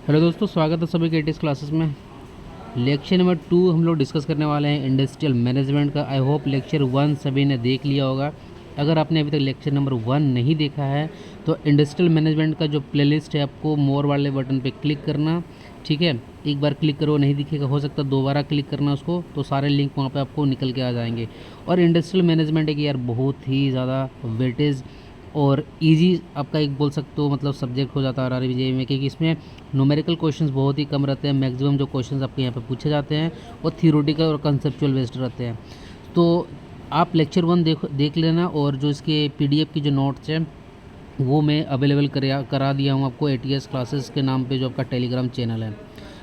Hello दोस्तों, स्वागत है सभी के एटीएस क्लासेस में। लेक्चर नंबर 2 हम लोग डिस्कस करने वाले हैं इंडस्ट्रियल मैनेजमेंट का। आई होप लेक्चर 1 सभी ने देख लिया होगा। अगर आपने अभी तक लेक्चर नंबर 1 नहीं देखा है तो इंडस्ट्रियल मैनेजमेंट का जो प्लेलिस्ट है आपको मोर वाले बटन पे क्लिक करना, ठीक है। एक बार क्लिक करो, नहीं दिखेगा, हो सकता है दोबारा क्लिक करना उसको, तो सारे लिंक वहाँ पे आपको निकल के आ जाएंगे। और इंडस्ट्रियल मैनेजमेंट एक यार बहुत ही ज़्यादा वेटेज और इजी आपका एक बोल सकते हो मतलब सब्जेक्ट हो जाता है आरआरबी में, क्योंकि इसमें न्यूमेरिकल क्वेश्चंस बहुत ही कम रहते हैं। मैक्सिमम जो क्वेश्चंस आपके यहाँ पे पूछे जाते हैं वो थियोरेटिकल और कंसेप्चुअल बेस्ड रहते हैं। तो आप लेक्चर 1 देख लेना, और जो इसके पीडीएफ की जो नोट्स हैं वो मैं अवेलेबल करा दिया हूँ आपको एटीएस क्लासेस के नाम पे, जो आपका टेलीग्राम चैनल है।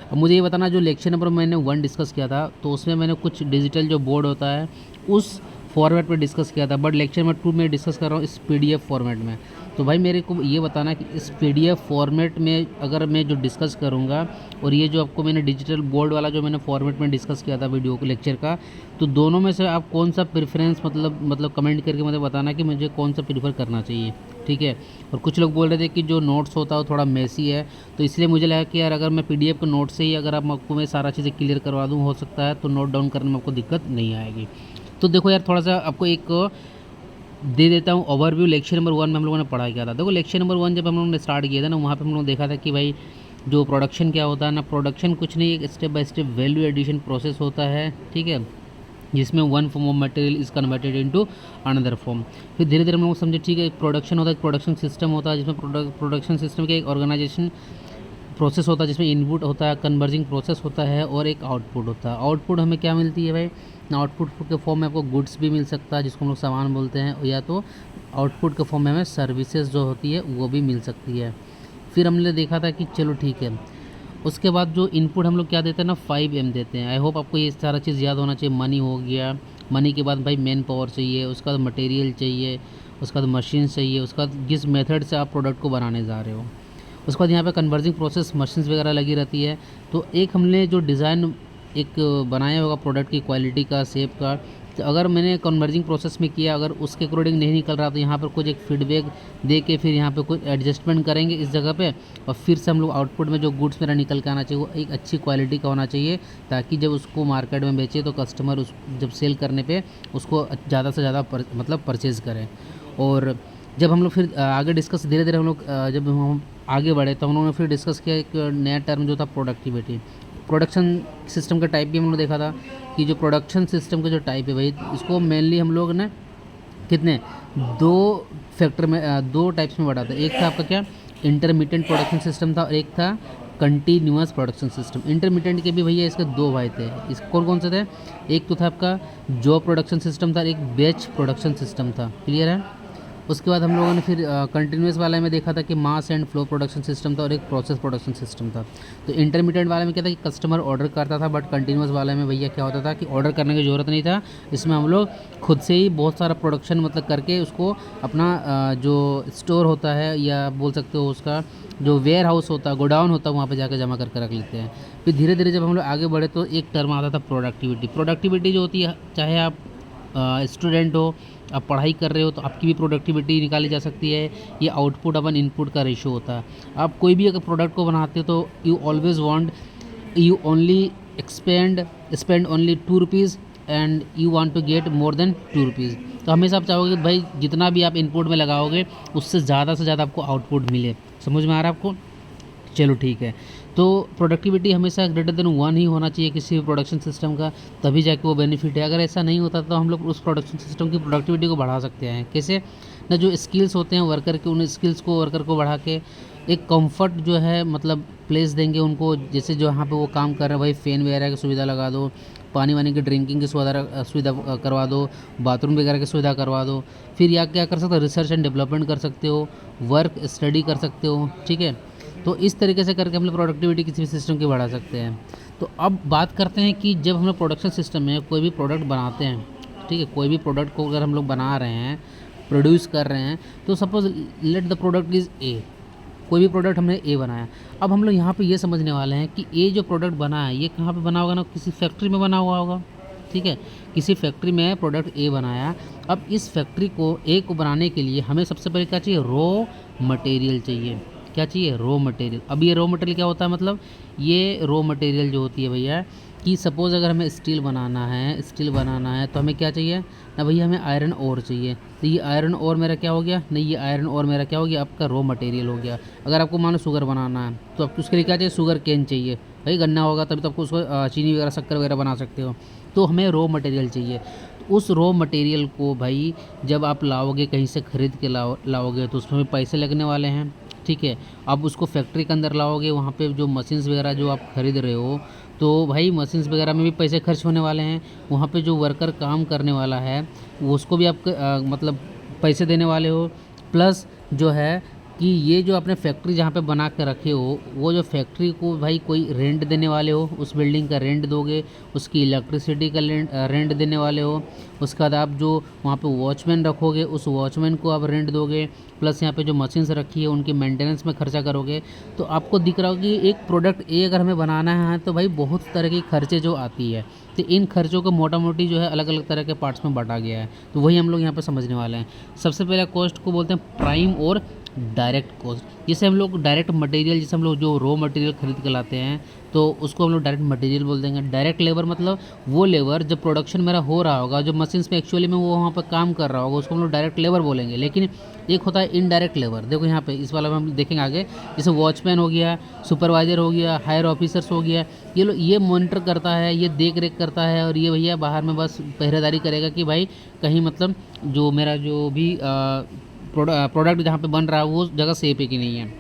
अब मुझे ये बताना, जो लेक्चर नंबर मैंने 1 डिस्कस किया था तो उसमें मैंने कुछ डिजिटल जो बोर्ड होता है उस फॉर्मेट पे डिस्कस किया था, बट लेक्चर नंबर 2 में डिस्कस कर रहा हूँ इस पीडीएफ फॉर्मेट में। तो भाई मेरे को ये बताना कि इस पीडीएफ फॉर्मेट में अगर मैं जो डिस्कस करूँगा और ये जो आपको मैंने डिजिटल बोर्ड वाला जो मैंने फॉर्मेट में डिस्कस किया था वीडियो को लेक्चर का, तो दोनों में से आप कौन सा प्रेफरेंस मतलब कमेंट करके मुझे बताना कि मुझे कौन सा प्रीफर करना चाहिए, ठीक है। और कुछ लोग बोल रहे थे कि जो नोट्स होता है वो थोड़ा मेसी है, तो इसलिए मुझे लगा कि यार अगर मैं पीडीएफ के नोट से ही अगर आपको मैं सारा चीज़ें क्लियर करवा दूँ, हो सकता है तो नोट डाउन करने में आपको दिक्कत नहीं आएगी। तो देखो यार, थोड़ा सा आपको एक दे देता हूँ ओवरव्यू। लेक्चर नंबर 1 में हम लोगों ने पढ़ा क्या था। देखो लेक्चर नंबर 1 जब हम लोगों ने स्टार्ट किया था ना, वहाँ पे हम लोगों ने देखा था कि भाई जो प्रोडक्शन क्या होता है ना, प्रोडक्शन कुछ नहीं, एक step by step value addition process होता है, ठीक है, जिसमें one form of material is converted into another form. फिर धीरे धीरे हम लोग समझे, ठीक है, एक प्रोडक्शन होता है, एक प्रोडक्शन सिस्टम होता है, जिसमें प्रोडक्शन सिस्टम के एक ऑर्गेनाइजेशन प्रोसेस होता है, जिसमें इनपुट होता है, कन्वर्जिंग प्रोसेस होता है, और एक आउटपुट होता है। आउटपुट हमें क्या मिलती है भाई, आउटपुट के फॉर्म में आपको गुड्स भी मिल सकता है जिसको हम लोग सामान बोलते हैं, या तो आउटपुट के फॉर्म में हमें सर्विसेज जो होती है वो भी मिल सकती है। फिर हमने देखा था कि चलो ठीक है, उसके बाद जो इनपुट हम लोग क्या देते हैं ना, 5M देते हैं। आई होप आपको ये सारा चीज़ याद होना चाहिए। मनी हो गया, मनी के बाद भाई मैन पावर चाहिए, उसके बाद मटेरियल चाहिए, उसके बाद मशीन चाहिए, उसके बाद किस मेथड से आप प्रोडक्ट को बनाने जा रहे हो, उसके बाद यहाँ पे कन्वर्जिंग प्रोसेस मशीन्स वगैरह लगी रहती है। तो एक हमने जो डिज़ाइन एक बनाया होगा प्रोडक्ट की क्वालिटी का, शेप का, तो अगर मैंने कन्वर्जिंग प्रोसेस में किया, अगर उसके अकॉर्डिंग नहीं निकल रहा तो यहाँ पर कुछ एक फीडबैक दे के फिर यहाँ पे कुछ एडजस्टमेंट करेंगे इस जगह पे, और फिर से हम लोग आउटपुट में जो गुड्स मेरा निकल के आना चाहिए वो एक अच्छी क्वालिटी का होना चाहिए, ताकि जब उसको मार्केट में बेचे तो कस्टमर उस जब सेल करने पे उसको ज़्यादा से ज़्यादा मतलब परचेज़ करें। और जब हम लोग फिर आगे डिस्कस धीरे धीरे हम लोग जब हम आगे बढ़े तो हम लोगों ने फिर डिस्कस किया एक नया टर्म जो था प्रोडक्टिविटी। प्रोडक्शन सिस्टम का टाइप भी हम लोग देखा था कि जो प्रोडक्शन सिस्टम का जो टाइप है भाई, इसको मेनली हम लोग ने कितने दो फैक्टर में दो टाइप्स में बांटा था। एक था आपका क्या, इंटरमीडिएट प्रोडक्शन सिस्टम था, और एक था कंटिन्यूअस प्रोडक्शन सिस्टम। इंटरमीडिएट के भी भैया इसके दो भाई थे। इस कौन कौन से थे, एक तो था आपका जॉब प्रोडक्शन सिस्टम था, एक बैच प्रोडक्शन सिस्टम था। क्लियर है। उसके बाद हम लोगों ने फिर कंटिन्यूस वाले में देखा था कि mass and flow production system था, और एक प्रोसेस प्रोडक्शन सिस्टम था। तो इंटरमीडिएट वाले में क्या था कि कस्टमर ऑर्डर करता था, बट कंटिन्यूस वाले में भैया क्या होता था कि ऑर्डर करने की ज़रूरत नहीं था। इसमें हम लोग खुद से ही बहुत सारा प्रोडक्शन मतलब करके उसको अपना जो स्टोर होता है, या बोल सकते हो उसका जो वेयर हाउस होता है, गोडाउन होता है, वहाँ पे जाकर जमा करके रख लेते हैं। फिर धीरे धीरे जब हम लोग आगे बढ़े तो एक टर्म आता था प्रोडक्टिविटी। प्रोडक्टिविटी जो होती है, चाहे आप स्टूडेंट हो, आप पढ़ाई कर रहे हो, तो आपकी भी प्रोडक्टिविटी निकाली जा सकती है। ये आउटपुट अपन इनपुट का रेशियो होता है। आप कोई भी अगर प्रोडक्ट को बनाते हो तो you always want, you only spend only 2 rupees and you want to get more than 2 rupees. तो हमेशा आप चाहोगे भाई जितना भी आप इनपुट में लगाओगे उससे ज़्यादा से ज़्यादा आपको आउटपुट मिले। समझ में आ रहा है आपको। चलो ठीक है। तो प्रोडक्टिविटी हमेशा ग्रेटर देन 1 ही होना चाहिए किसी भी प्रोडक्शन सिस्टम का, तभी जाके वो बेनिफिट है। अगर ऐसा नहीं होता तो हम लोग उस प्रोडक्शन सिस्टम की प्रोडक्टिविटी को बढ़ा सकते हैं। कैसे ना, जो स्किल्स होते हैं वर्कर के, उन स्किल्स को वर्कर को बढ़ा के एक कंफर्ट जो है मतलब प्लेस देंगे उनको। जैसे जो यहाँ पे वो काम कर रहे हैं भाई, फ़ैन वगैरह की सुविधा लगा दो, पानी वानी की ड्रिंकिंग की सुविधा करवा दो, बाथरूम वगैरह की सुविधा करवा दो। फिर या क्या कर सकते हो, रिसर्च एंड डेवलपमेंट कर सकते हो, वर्क स्टडी कर सकते हो, ठीक है। तो इस तरीके से करके हम लोग प्रोडक्टिविटी किसी भी सिस्टम की बढ़ा सकते हैं। तो अब बात करते हैं कि जब हम लोग प्रोडक्शन सिस्टम में कोई भी प्रोडक्ट बनाते हैं, ठीक है, कोई भी प्रोडक्ट को अगर हम लोग बना रहे हैं, प्रोड्यूस कर रहे हैं, तो suppose let the product is a. कोई भी प्रोडक्ट हमने ए बनाया। अब हम लोग यहाँ पे ये समझने वाले हैं कि ए जो प्रोडक्ट बना है ये कहाँ पे बना होगा ना, किसी फैक्ट्री में बना हुआ होगा, ठीक है। किसी फैक्ट्री में प्रोडक्ट ए बनाया। अब इस फैक्ट्री को ए को बनाने के लिए हमें सबसे पहले क्या चाहिए, रॉ मटेरियल चाहिए। क्या चाहिए, रॉ मटेरियल। अब ये रॉ मटेरियल क्या होता है, मतलब ये रॉ मटेरियल जो होती है भैया, कि सपोज़ अगर हमें स्टील बनाना है तो हमें क्या चाहिए ना भैया, हमें आयरन ओर चाहिए। तो ये आयरन ओर मेरा क्या हो गया, नहीं ये आयरन ओर मेरा क्या हो गया, आपका रॉ मटेरियल हो गया। अगर आपको मान लो शुगर बनाना है तो आपको उसके लिए क्या चाहिए, शुगर केन चाहिए। भाई गन्ना होगा तभी तो आपको उसको चीनी वगैरह शक्कर वगैरह बना सकते हो। तो हमें रॉ मटेरियल चाहिए। तो उस रॉ मटेरियल को भाई जब आप लाओगे, कहीं से ख़रीद के लाओगे तो उसमें पैसे लगने वाले हैं, ठीक है। आप उसको फैक्ट्री के अंदर लाओगे, वहाँ पे जो मशीन्स वगैरह जो आप खरीद रहे हो, तो भाई मशीन्स वगैरह में भी पैसे खर्च होने वाले हैं। वहाँ पे जो वर्कर काम करने वाला है वो उसको भी आप मतलब पैसे देने वाले हो। प्लस जो है कि ये जो आपने फैक्ट्री जहाँ पे बना के रखे हो, वो जो फैक्ट्री को भाई कोई रेंट देने वाले हो, उस बिल्डिंग का रेंट दोगे, उसकी इलेक्ट्रिसिटी का रेंट देने वाले हो। उसके बाद आप जो वहाँ पे वॉचमैन रखोगे, उस वॉचमैन को आप रेंट दोगे। प्लस यहाँ पे जो मशीन्स रखी है उनकी मेंटेनेंस में खर्चा करोगे। तो आपको दिख रहा होगा कि एक प्रोडक्ट ए अगर हमें बनाना है तो भाई बहुत तरह की खर्चे जो आती है। तो इन खर्चों को मोटा मोटी जो है अलग अलग तरह के पार्ट्स में बांटा गया है। तो वही हम लोग यहाँ पे समझने वाले हैं। सबसे पहले कॉस्ट को बोलते हैं प्राइम और डायरेक्ट कॉस्ट। जैसे हम लोग डायरेक्ट मटेरियल, जैसे हम लोग जो रॉ मटेरियल खरीद के लाते हैं तो उसको हम लोग डायरेक्ट मटेरियल बोल देंगे। डायरेक्ट लेबर मतलब वो लेबर जब प्रोडक्शन मेरा हो रहा होगा, जो मशीन्स में एक्चुअली में वो वहाँ पर काम कर रहा होगा, उसको हम लोग डायरेक्ट लेबर बोलेंगे। लेकिन एक होता है इनडायरेक्ट लेबर। देखो यहाँ पे इस वाला में हम देखेंगे आगे, जैसे वॉचमैन हो गया, सुपरवाइजर हो गया, हायर ऑफिसर्स हो गया, ये लोग ये मॉनिटर करता है, ये देख रेख करता है, और ये भैया बाहर में बस पहरेदारी करेगा कि भाई कहीं मतलब जो मेरा जो भी प्रोडक्ट जहाँ पे बन रहा है वो जगह सेफ है कि नहीं है।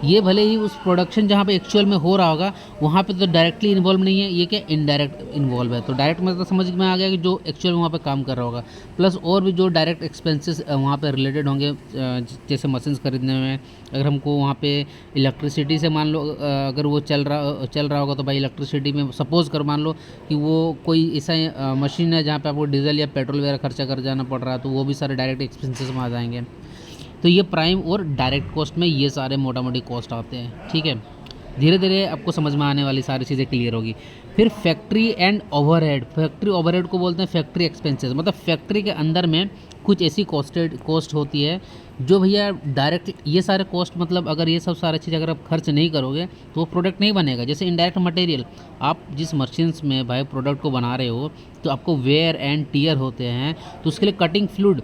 ये भले ही उस प्रोडक्शन जहाँ पे एक्चुअल में हो रहा होगा वहाँ पे तो डायरेक्टली इन्वॉल्व नहीं है, ये क्या इनडायरेक्ट इन्वॉल्व है। तो डायरेक्ट मतलब समझ में आ गया कि जो एक्चुअल में वहाँ पे काम कर रहा होगा। प्लस और भी जो डायरेक्ट एक्सपेंसेस वहाँ पे रिलेटेड होंगे, जैसे मशीन्स खरीदने में, अगर हमको वहाँ पे इलेक्ट्रिसिटी से मान लो अगर वो चल रहा होगा तो भाई इलेक्ट्रिसिटी में सपोज़ कर मान लो कि वो कोई ऐसा मशीन है जहाँ पे आपको डीजल या पेट्रोल वगैरह खर्चा कर जाना पड़ रहा है, तो वो भी सारे डायरेक्ट एक्सपेंसेस में आ जाएंगे। तो ये प्राइम और डायरेक्ट कॉस्ट में ये सारे मोटा मोटी कॉस्ट आते हैं, ठीक है। धीरे धीरे आपको समझ में आने वाली सारी चीज़ें क्लियर होगी। फिर factory and overhead. Factory overhead को बोलते हैं फैक्ट्री एक्सपेंसेस। मतलब फैक्ट्री के अंदर में कुछ ऐसी कॉस्ट होती है जो भैया डायरेक्ट, ये सारे कॉस्ट मतलब अगर ये सब सारी चीज़ अगर आप खर्च नहीं करोगे तो वो प्रोडक्ट नहीं बनेगा। जैसे इनडायरेक्ट मटेरियल, आप जिस मशीन्स में भाई प्रोडक्ट को बना रहे हो तो आपको वेयर एंड टीयर होते हैं, तो उसके लिए कटिंग फ्लूइड,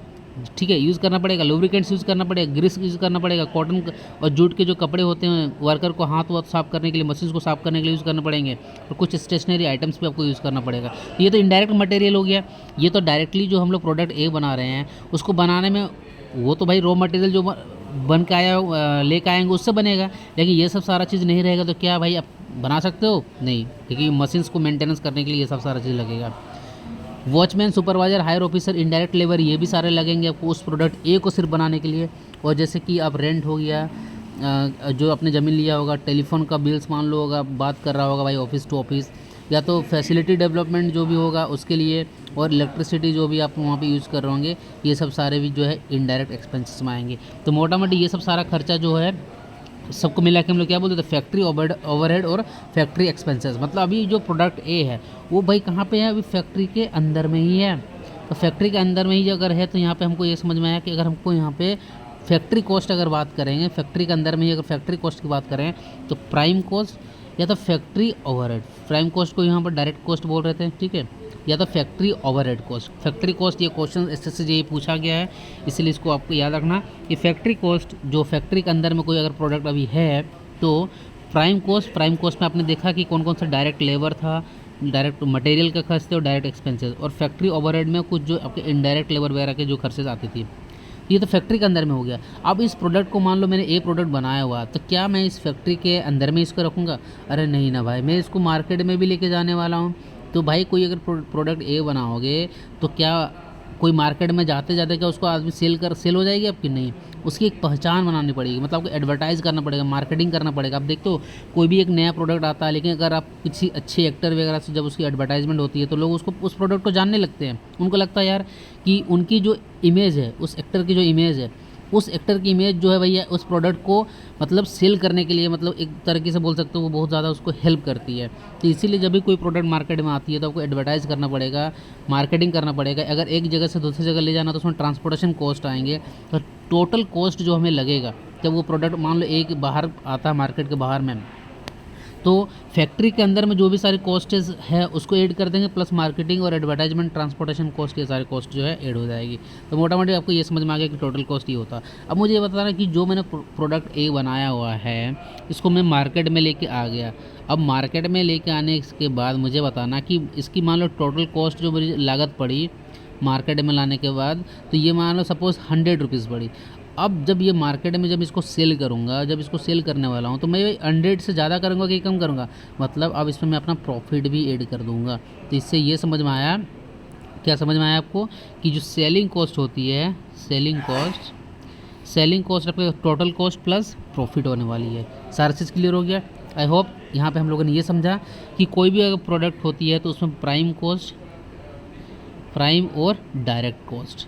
ठीक है, यूज़ करना पड़ेगा, लुब्रिकेंट्स यूज़ करना पड़ेगा, ग्रीस यूज़ करना पड़ेगा, कॉटन और जूट के जो कपड़े होते हैं वर्कर को हाथ वाथ साफ़ करने के लिए, मशीन्स को साफ़ करने के लिए यूज़ करने पड़ेंगे, और कुछ स्टेशनरी आइटम्स भी आपको यूज़ करना पड़ेगा। तो ये तो इनडायरेक्ट मटेरियल हो गया। ये तो डायरेक्टली जो हम लोग प्रोडक्ट ए बना रहे हैं उसको बनाने में वो तो भाई रॉ मटेरियल जो बन के आया लेके आएंगे उससे बनेगा। लेकिन ये सब सारा चीज़ नहीं रहेगा तो क्या भाई आप बना सकते हो, नहीं, क्योंकि मशीन्स को मेंटेनेंस करने के लिए ये सब सारा चीज़ लगेगा। Watchman, supervisor, higher officer, indirect labour, ये भी सारे लगेंगे आपको उस प्रोडक्ट ए को सिर्फ बनाने के लिए। और जैसे कि आप रेंट हो गया, जो आपने ज़मीन लिया होगा, टेलीफोन का बिल्स मान लो होगा, बात कर रहा होगा भाई ऑफिस टू ऑफिस, या तो फैसिलिटी डेवलपमेंट जो भी होगा उसके लिए, और इलेक्ट्रिसिटी जो भी आप वहाँ पे यूज़ कर रहे होंगे, ये सब सारे भी जो है इनडायरेक्ट एक्सपेंसेस में आएंगे। तो मोटा मोटी ये सब सारा खर्चा जो है सबको मिला के हम लोग क्या बोलते थे, फैक्ट्री ओवरहेड और फैक्ट्री एक्सपेंसेस। मतलब अभी जो प्रोडक्ट ए है वो भाई कहाँ पे है, अभी फैक्ट्री के अंदर में ही है। तो फैक्ट्री के अंदर में ही अगर है तो यहाँ पे हमको ये समझ में आया कि अगर हमको यहाँ पे फैक्ट्री कॉस्ट अगर बात करेंगे, फैक्ट्री के अंदर में ही अगर फैक्ट्री कॉस्ट की बात करें तो प्राइम कॉस्ट या तो फैक्ट्री ओवरहेड, प्राइम कॉस्ट को यहाँ पर डायरेक्ट कॉस्ट बोल रहे थे, ठीक है, या तो factory overhead cost. Factory cost ये क्वेश्चन एसएससी से ये पूछा गया है, इसलिए इसको आपको याद रखना कि फैक्ट्री कॉस्ट जो फैक्ट्री के अंदर में कोई अगर प्रोडक्ट अभी है तो प्राइम कॉस्ट में आपने देखा कि कौन कौन सा डायरेक्ट लेबर था, डायरेक्ट मटेरियल का खर्च थे और डायरेक्ट एक्सपेंसेस, और फैक्ट्री ओवरहेड में कुछ जो आपके इनडायरेक्ट लेबर वगैरह के जो खर्चेज आती थी। ये तो फैक्ट्री के अंदर में हो गया। अब इस प्रोडक्ट को मान लो मैंने ए प्रोडक्ट बनाया हुआ, तो क्या मैं इस फैक्ट्री के अंदर में इसको रखूँगा? अरे नहीं ना भाई, मैं इसको मार्केट में भी लेके जाने वाला हूँ। तो भाई कोई अगर प्रोडक्ट ए बनाओगे तो क्या कोई मार्केट में जाते जाते क्या उसको आदमी सेल हो जाएगी आपकी? नहीं, उसकी एक पहचान बनानी पड़ेगी, मतलब आपको एडवर्टाइज़ करना पड़ेगा, मार्केटिंग करना पड़ेगा। आप देखते हो कोई भी एक नया प्रोडक्ट आता है, लेकिन अगर आप किसी अच्छे एक्टर वगैरह से जब उसकी एडवर्टाइजमेंट होती है तो लोग उसको उस प्रोडक्ट को जानने लगते हैं। उनको लगता है यार कि उनकी जो इमेज है, उस एक्टर की जो इमेज है उस एक्टर की इमेज जो है भैया उस प्रोडक्ट को मतलब सेल करने के लिए, मतलब एक तरीके से बोल सकते हो वो बहुत ज़्यादा उसको हेल्प करती है। तो इसीलिए जब भी कोई प्रोडक्ट मार्केट में आती है तो आपको एडवर्टाइज़ करना पड़ेगा, मार्केटिंग करना पड़ेगा। अगर एक जगह से दूसरी जगह ले जाना तो उसमें ट्रांसपोर्टेशन कॉस्ट आएंगे, तो टोटल कॉस्ट जो हमें लगेगा जब वो प्रोडक्ट मान लो एक बाहर आता है मार्केट के बाहर में, तो फैक्ट्री के अंदर में जो भी सारे कॉस्टेज है उसको ऐड कर देंगे, प्लस मार्केटिंग और एडवर्टाइजमेंट ट्रांसपोर्टेशन कॉस्ट के सारे कॉस्ट जो है ऐड हो जाएगी। तो मोटा मोटी आपको ये समझ में आ गया कि टोटल कॉस्ट ये होता है। अब मुझे ये बताना कि जो मैंने प्रोडक्ट ए बनाया हुआ है इसको मैं मार्केट में लेके आ गया। अब मार्केट में लेके आने के बाद मुझे बताना कि इसकी मान लो टोटल कॉस्ट जो मेरी लागत पड़ी मार्केट में लाने के बाद, तो ये मान लो सपोज़ 100 रुपीज़ पड़ी। अब जब ये मार्केट में जब इसको सेल करूँगा, जब इसको सेल करने वाला हूँ तो मैं 100 से ज़्यादा करूँगा कि कम करूँगा, मतलब अब इसमें मैं अपना प्रॉफिट भी ऐड कर दूँगा। तो इससे ये समझ में आया, क्या समझ में आया आपको कि जो सेलिंग कॉस्ट होती है, सेलिंग कॉस्ट आपके टोटल कॉस्ट प्लस प्रॉफिट होने वाली है। सारा चीज़ क्लियर हो गया। आई होप यहाँ पे हम लोगों ने ये समझा कि कोई भी अगर प्रोडक्ट होती है तो उसमें प्राइम और डायरेक्ट कॉस्ट।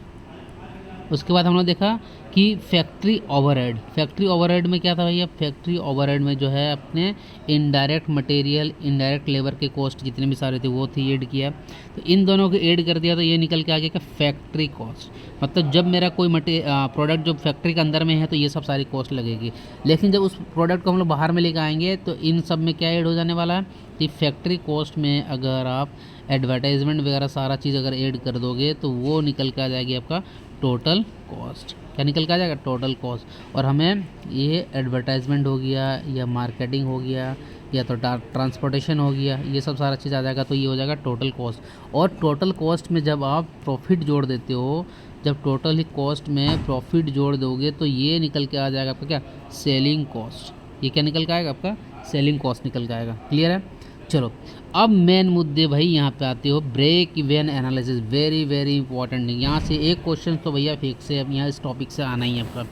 उसके बाद हम लोग देखा कि फैक्ट्री ओवरहेड में क्या था भैया, फैक्ट्री ओवरहेड में जो है अपने इनडायरेक्ट मटेरियल, इनडायरेक्ट लेबर के कॉस्ट जितने भी सारे थे वो थी, ऐड किया। तो इन दोनों को ऐड कर दिया तो ये निकल के आ गया कि फैक्ट्री कॉस्ट, मतलब जब मेरा कोई प्रोडक्ट जो फैक्ट्री के अंदर में है तो ये सब सारी कॉस्ट लगेगी। लेकिन जब उस प्रोडक्ट को हम लोग बाहर में लेकर आएंगे तो इन सब में क्या ऐड हो जाने वाला है कि फैक्ट्री कॉस्ट में अगर आप एडवर्टाइजमेंट वगैरह सारा चीज़ अगर ऐड कर दोगे तो वो निकल के आ जाएगी आपका टोटल कॉस्ट। क्या निकल के आ जाएगा, टोटल कॉस्ट। और हमें ये एडवर्टाइजमेंट हो गया या मार्केटिंग हो गया या तो ट्रांसपोर्टेशन हो गया, ये सब सारा चीज़ आ जाएगा तो ये हो जाएगा टोटल कॉस्ट। और टोटल कॉस्ट में जब आप प्रॉफिट जोड़ देते हो, जब टोटल ही कॉस्ट में प्रॉफिट जोड़ दोगे तो ये निकल के आ जाएगा आपका क्या, सेलिंग कॉस्ट। ये क्या निकल के आएगा आपका, सेलिंग कॉस्ट निकल के आएगा। क्लियर है। चलो अब मेन मुद्दे भाई यहाँ पे आते हो, break even analysis, very very important. यहाँ से एक क्वेश्चन तो भैया फिक्स है, अब यहाँ इस टॉपिक से आना ही है आपका।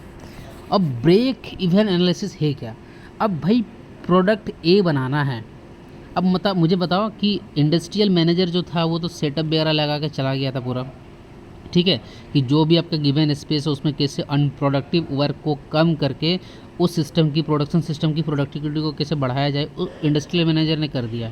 अब ब्रेक इवन एनालिसिस है क्या। अब भाई प्रोडक्ट ए बनाना है, अब मुझे बताओ कि इंडस्ट्रियल मैनेजर जो था वो तो सेटअप वगैरह लगा के चला गया था पूरा, ठीक है, कि जो भी आपका गिवन स्पेस है उसमें कैसे अनप्रोडक्टिव वर्क को कम करके उस सिस्टम की, प्रोडक्शन सिस्टम की प्रोडक्टिविटी को कैसे बढ़ाया जाए, इंडस्ट्रियल मैनेजर ने कर दिया।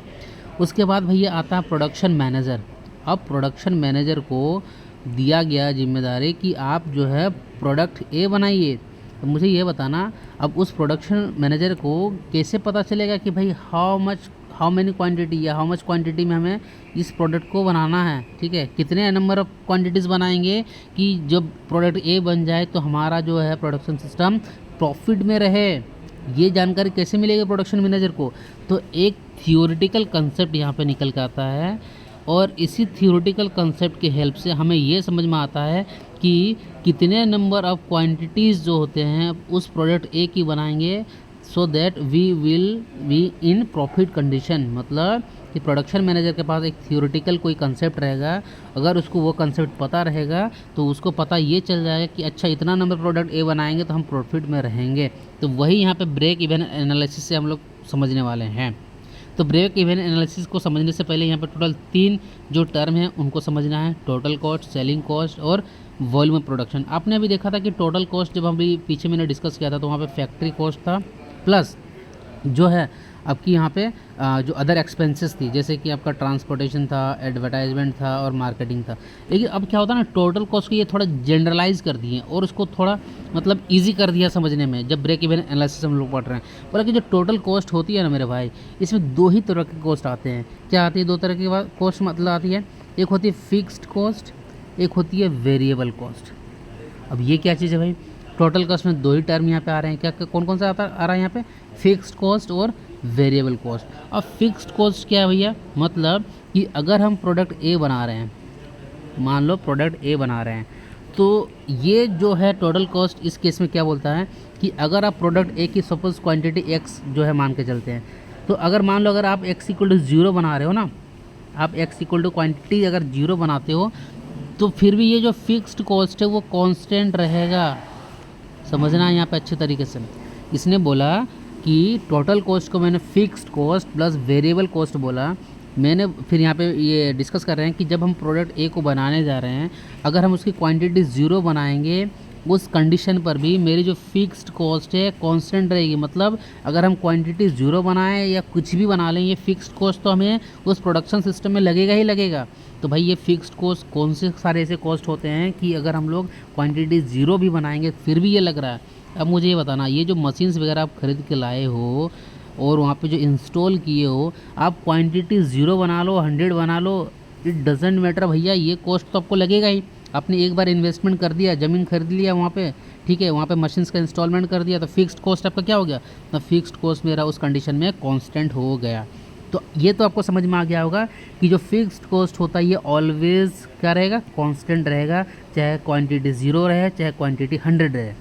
उसके बाद भैया आता है प्रोडक्शन मैनेजर। अब प्रोडक्शन मैनेजर को दिया गया जिम्मेदारी कि आप जो है प्रोडक्ट ए बनाइए। तो मुझे ये बताना अब उस प्रोडक्शन मैनेजर को कैसे पता चलेगा कि भाई हाउ मैनी क्वांटिटी या हाउ मच क्वांटिटी में हमें इस प्रोडक्ट को बनाना है, ठीक है, कितने नंबर ऑफ़ क्वांटिटीज़ बनाएंगे कि जब प्रोडक्ट ए बन जाए तो हमारा जो है प्रोडक्शन सिस्टम प्रॉफिट में रहे। ये जानकारी कैसे मिलेगी प्रोडक्शन मैनेजर को, तो एक थियोरेटिकल कंसेप्ट यहाँ पे निकल के आता है, और इसी थियोरेटिकल कंसेप्ट की हेल्प से हमें ये समझ में आता है कि कितने नंबर ऑफ़ क्वांटिटीज़ जो होते हैं उस प्रोडक्ट ए की बनाएंगे, so that we will be in profit condition. मतलब कि प्रोडक्शन मैनेजर के पास एक थियोरेटिकल कोई कंसेप्ट रहेगा, अगर उसको वो कंसेप्ट पता रहेगा तो उसको पता ये चल जाएगा कि अच्छा इतना नंबर प्रोडक्ट ए बनाएंगे तो हम प्रॉफिट में रहेंगे। तो वही यहाँ पे ब्रेक इवन एनालिसिस से हम लोग समझने वाले हैं। तो ब्रेक इवन एनालिसिस को समझने से पहले यहाँ पे टोटल 3 जो टर्म हैं उनको समझना है, टोटल कॉस्ट, सेलिंग कॉस्ट और वॉल्यूम ऑफ प्रोडक्शन। आपने अभी देखा था कि टोटल कॉस्ट जब हम अभी पीछे मैंने डिस्कस किया था तो वहाँ पे फैक्ट्री कॉस्ट था, प्लस जो है आपकी यहाँ पे जो अदर एक्सपेंसेस थी, जैसे कि आपका ट्रांसपोर्टेशन था, एडवर्टाइजमेंट था और मार्केटिंग था। लेकिन अब क्या होता है ना, टोटल कॉस्ट को ये थोड़ा जनरलाइज कर दिए और उसको थोड़ा मतलब इजी कर दिया समझने में, जब ब्रेक इवन एनालिसिस हम लोग पढ़ रहे हैं। बोला कि जो टोटल कॉस्ट होती है ना मेरे भाई, इसमें 2 ही तरह के कॉस्ट आते हैं। क्या आती है 2 तरह की कॉस्ट मतलब आती है, एक होती है फिक्स्ड कॉस्ट, एक होती है वेरिएबल कॉस्ट। अब ये क्या चीज़ है भाई, टोटल कॉस्ट में 2 ही टर्म यहाँ पे आ रहे हैं। क्या कौन कौन सा आ रहा है यहाँ पे, फिक्स्ड कॉस्ट और वेरिएबल कॉस्ट। अब फिक्स्ड कॉस्ट क्या है भैया, मतलब कि अगर हम प्रोडक्ट ए बना रहे हैं, मान लो प्रोडक्ट ए बना रहे हैं, तो ये जो है टोटल कॉस्ट इस केस में क्या बोलता है कि अगर आप प्रोडक्ट ए की सपोज क्वांटिटी एक्स जो है मान के चलते हैं, तो अगर मान लो अगर आप एक्स इक्वल टू 0 बना रहे हो ना, आप एक्स इक्वल टू क्वान्टिटी अगर 0 बनाते हो तो फिर भी ये जो फिक्स्ड कॉस्ट है वो कांस्टेंट रहेगा। समझना है यहाँ पे अच्छे तरीके से। इसने बोला कि टोटल कॉस्ट को मैंने fixed cost plus variable cost बोला। मैंने फिर यहाँ पे ये डिस्कस कर रहे हैं कि जब हम प्रोडक्ट ए को बनाने जा रहे हैं, अगर हम उसकी क्वांटिटी 0 बनाएंगे, उस कंडीशन पर भी मेरी जो फिक्स्ड कॉस्ट है कांस्टेंट रहेगी। मतलब अगर हम क्वांटिटी ज़ीरो बनाएं या कुछ भी बना लें, ये फिक्स्ड कॉस्ट तो हमें उस प्रोडक्शन सिस्टम में लगेगा ही लगेगा। तो भाई ये फिक्स्ड कॉस्ट कौन से सारे ऐसे कॉस्ट होते हैं कि अगर हम लोग क्वांटिटी ज़ीरो भी बनाएंगे फिर भी ये लग रहा है। अब मुझे ये बताना, ये जो मशीन्स वगैरह आप खरीद के लाए हो और वहाँ पे जो इंस्टॉल किए हो, आप क्वांटिटी ज़ीरो बना लो 100 बना लो, इट डजेंट मैटर भैया, ये कॉस्ट तो आपको लगेगा ही। आपने एक बार इन्वेस्टमेंट कर दिया, ज़मीन खरीद लिया वहाँ पे, ठीक है, वहाँ पे मशीन्स का इंस्टॉलमेंट कर दिया, तो फिक्स्ड कॉस्ट आपका क्या हो गया, तो फिक्स्ड कॉस्ट मेरा उस कंडीशन में कांस्टेंट हो गया। तो ये तो आपको समझ में आ गया होगा कि जो फिक्स्ड कॉस्ट होता है ये ऑलवेज क्या रहेगा, कांस्टेंट रहेगा, चाहे क्वांटिटी ज़ीरो रहे चाहे क्वांटिटी 100 रहे।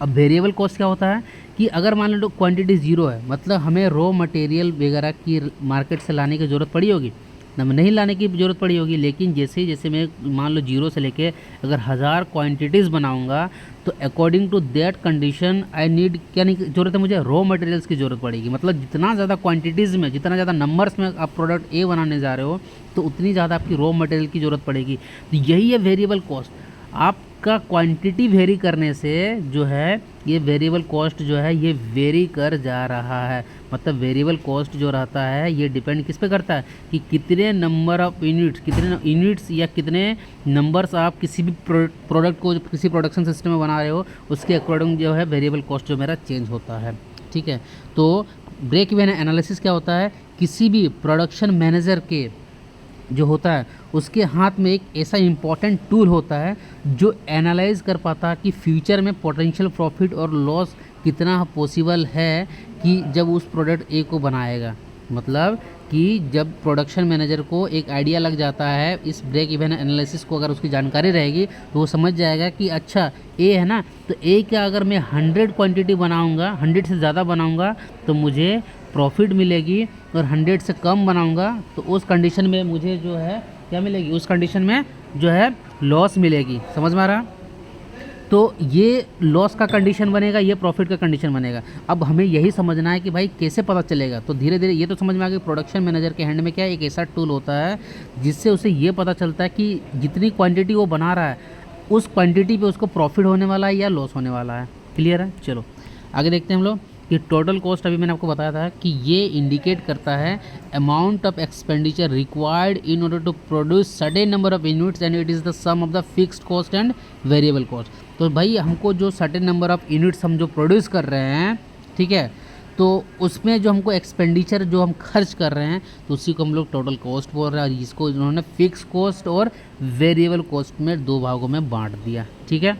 अब वेरिएबल कॉस्ट क्या होता है कि अगर मान लो क्वांटिटी ज़ीरो है, मतलब हमें रॉ मटेरियल वगैरह की मार्केट से लाने की ज़रूरत पड़ी होगी ना, नहीं लाने की ज़रूरत पड़ी होगी, लेकिन जैसे जैसे मैं मान लो जीरो से लेके अगर 1000 क्वांटिटीज़ बनाऊंगा तो according to that condition I need, क्या नहीं ज़रूरत है, मुझे रॉ मटेरियल्स की ज़रूरत पड़ेगी। मतलब जितना ज़्यादा क्वांटिटीज़ में, जितना ज़्यादा नंबर्स में आप प्रोडक्ट ए बनाने जा रहे हो तो उतनी ज़्यादा आपकी रॉ मटेरियल की ज़रूरत पड़ेगी। तो यही है वेरिएबल कॉस्ट। आपका क्वांटिटी वेरी करने से जो है ये वेरिएबल कॉस्ट जो है ये वेरी कर जा रहा है। मतलब वेरिएबल कॉस्ट जो रहता है ये डिपेंड किस पे करता है कि कितने नंबर ऑफ यूनिट्स, कितने यूनिट्स या कितने नंबर्स आप किसी भी प्रोडक्ट को किसी प्रोडक्शन सिस्टम में बना रहे हो, उसके अकॉर्डिंग जो है वेरिएबल कॉस्ट जो मेरा चेंज होता है। ठीक है, तो ब्रेक इवन एनालिसिस क्या होता है, किसी भी प्रोडक्शन मैनेजर के जो होता है उसके हाथ में एक ऐसा इम्पॉर्टेंट टूल होता है जो एनालाइज कर पाता है कि फ्यूचर में पोटेंशियल प्रॉफिट और लॉस कितना पॉसिबल है कि जब उस प्रोडक्ट ए को बनाएगा। मतलब कि जब प्रोडक्शन मैनेजर को एक आइडिया लग जाता है इस ब्रेक इवन एनालिसिस को, अगर उसकी जानकारी रहेगी तो वो समझ जाएगा कि अच्छा ए है ना, तो ए का अगर मैं 100 क्वांटिटी बनाऊंगा, 100 से ज़्यादा बनाऊंगा तो मुझे प्रॉफिट मिलेगी, और 100 से कम बनाऊंगा तो उस कंडीशन में मुझे जो है क्या मिलेगी, उस कंडीशन में जो है लॉस मिलेगी। समझ में आ रहा? तो ये लॉस का कंडीशन बनेगा, ये प्रॉफिट का कंडीशन बनेगा। अब हमें यही समझना है कि भाई कैसे पता चलेगा। तो धीरे धीरे ये तो समझ में आ गया प्रोडक्शन मैनेजर के हैंड में क्या एक ऐसा टूल होता है जिससे उसे ये पता चलता है कि जितनी क्वांटिटी वो बना रहा है उस क्वांटिटी पे उसको प्रॉफिट होने वाला है या लॉस होने वाला है। क्लियर है? चलो आगे देखते हैं हम लोग कि टोटल कॉस्ट अभी मैंने आपको बताया था कि ये इंडिकेट करता है amount of expenditure required in order to produce certain number of units and it is the sum of the fixed cost and variable cost. तो भाई हमको जो सर्टेन नंबर ऑफ यूनिट्स हम जो प्रोड्यूस कर रहे हैं, ठीक है, तो उसमें जो हमको एक्सपेंडिचर जो हम खर्च कर रहे हैं तो उसी को हम लोग टोटल कॉस्ट बोल रहे हैं, जिसको इन्होंने फिक्स कॉस्ट और वेरिएबल कॉस्ट में दो भागों में बांट दिया। ठीक है,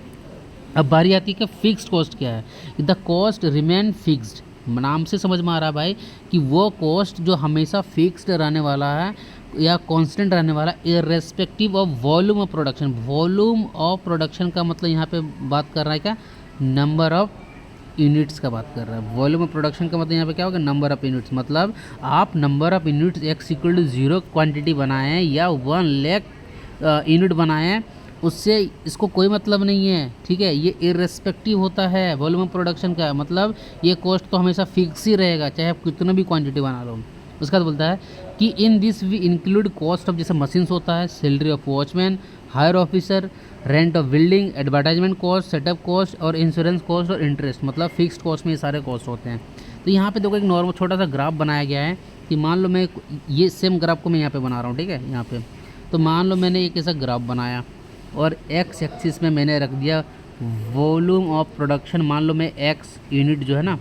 अब बारी आती है कि फिक्स्ड कॉस्ट क्या है। द कॉस्ट रिमेन फिक्स्ड, नाम से समझ में आ रहा है भाई कि वो कॉस्ट जो हमेशा फिक्स्ड रहने वाला है या कांस्टेंट रहने वाला irrespective of volume of production. Volume of production का मतलब यहाँ पे बात कर रहा है क्या, नंबर ऑफ यूनिट्स का बात कर रहा है। वॉल्यूम ऑफ प्रोडक्शन का मतलब यहाँ पे क्या होगा, नंबर ऑफ यूनिट्स। मतलब आप number of units X equal to 0 quantity बनाएँ या 1 लाख यूनिट बनाएँ, उससे इसको कोई मतलब नहीं है। ठीक है, ये इररेस्पेक्टिव होता है वॉल्यूम ऑफ प्रोडक्शन का। मतलब ये कॉस्ट तो हमेशा फिक्स ही रहेगा चाहे आप कितना भी क्वांटिटी बना लो। उसका तो बोलता है कि in this we include cost of, जैसे मशीन्स होता है, salary of watchman, higher officer, rent of building, advertisement cost, setup cost और इंश्योरेंस कॉस्ट और इंटरेस्ट। मतलब फिक्स्ड कॉस्ट में ये सारे कॉस्ट होते हैं। तो यहाँ पे देखो एक नॉर्मल छोटा सा ग्राफ बनाया गया है कि मान लो मैं ये सेम ग्राफ को मैं यहाँ पे बना रहा हूँ, ठीक है, यहाँ पे तो मान लो मैंने एक ऐसा ग्राफ बनाया और एक्स एक्सिस में मैंने रख दिया वॉल्यूम ऑफ प्रोडक्शन। मान लो मैं एक्स यूनिट जो है ना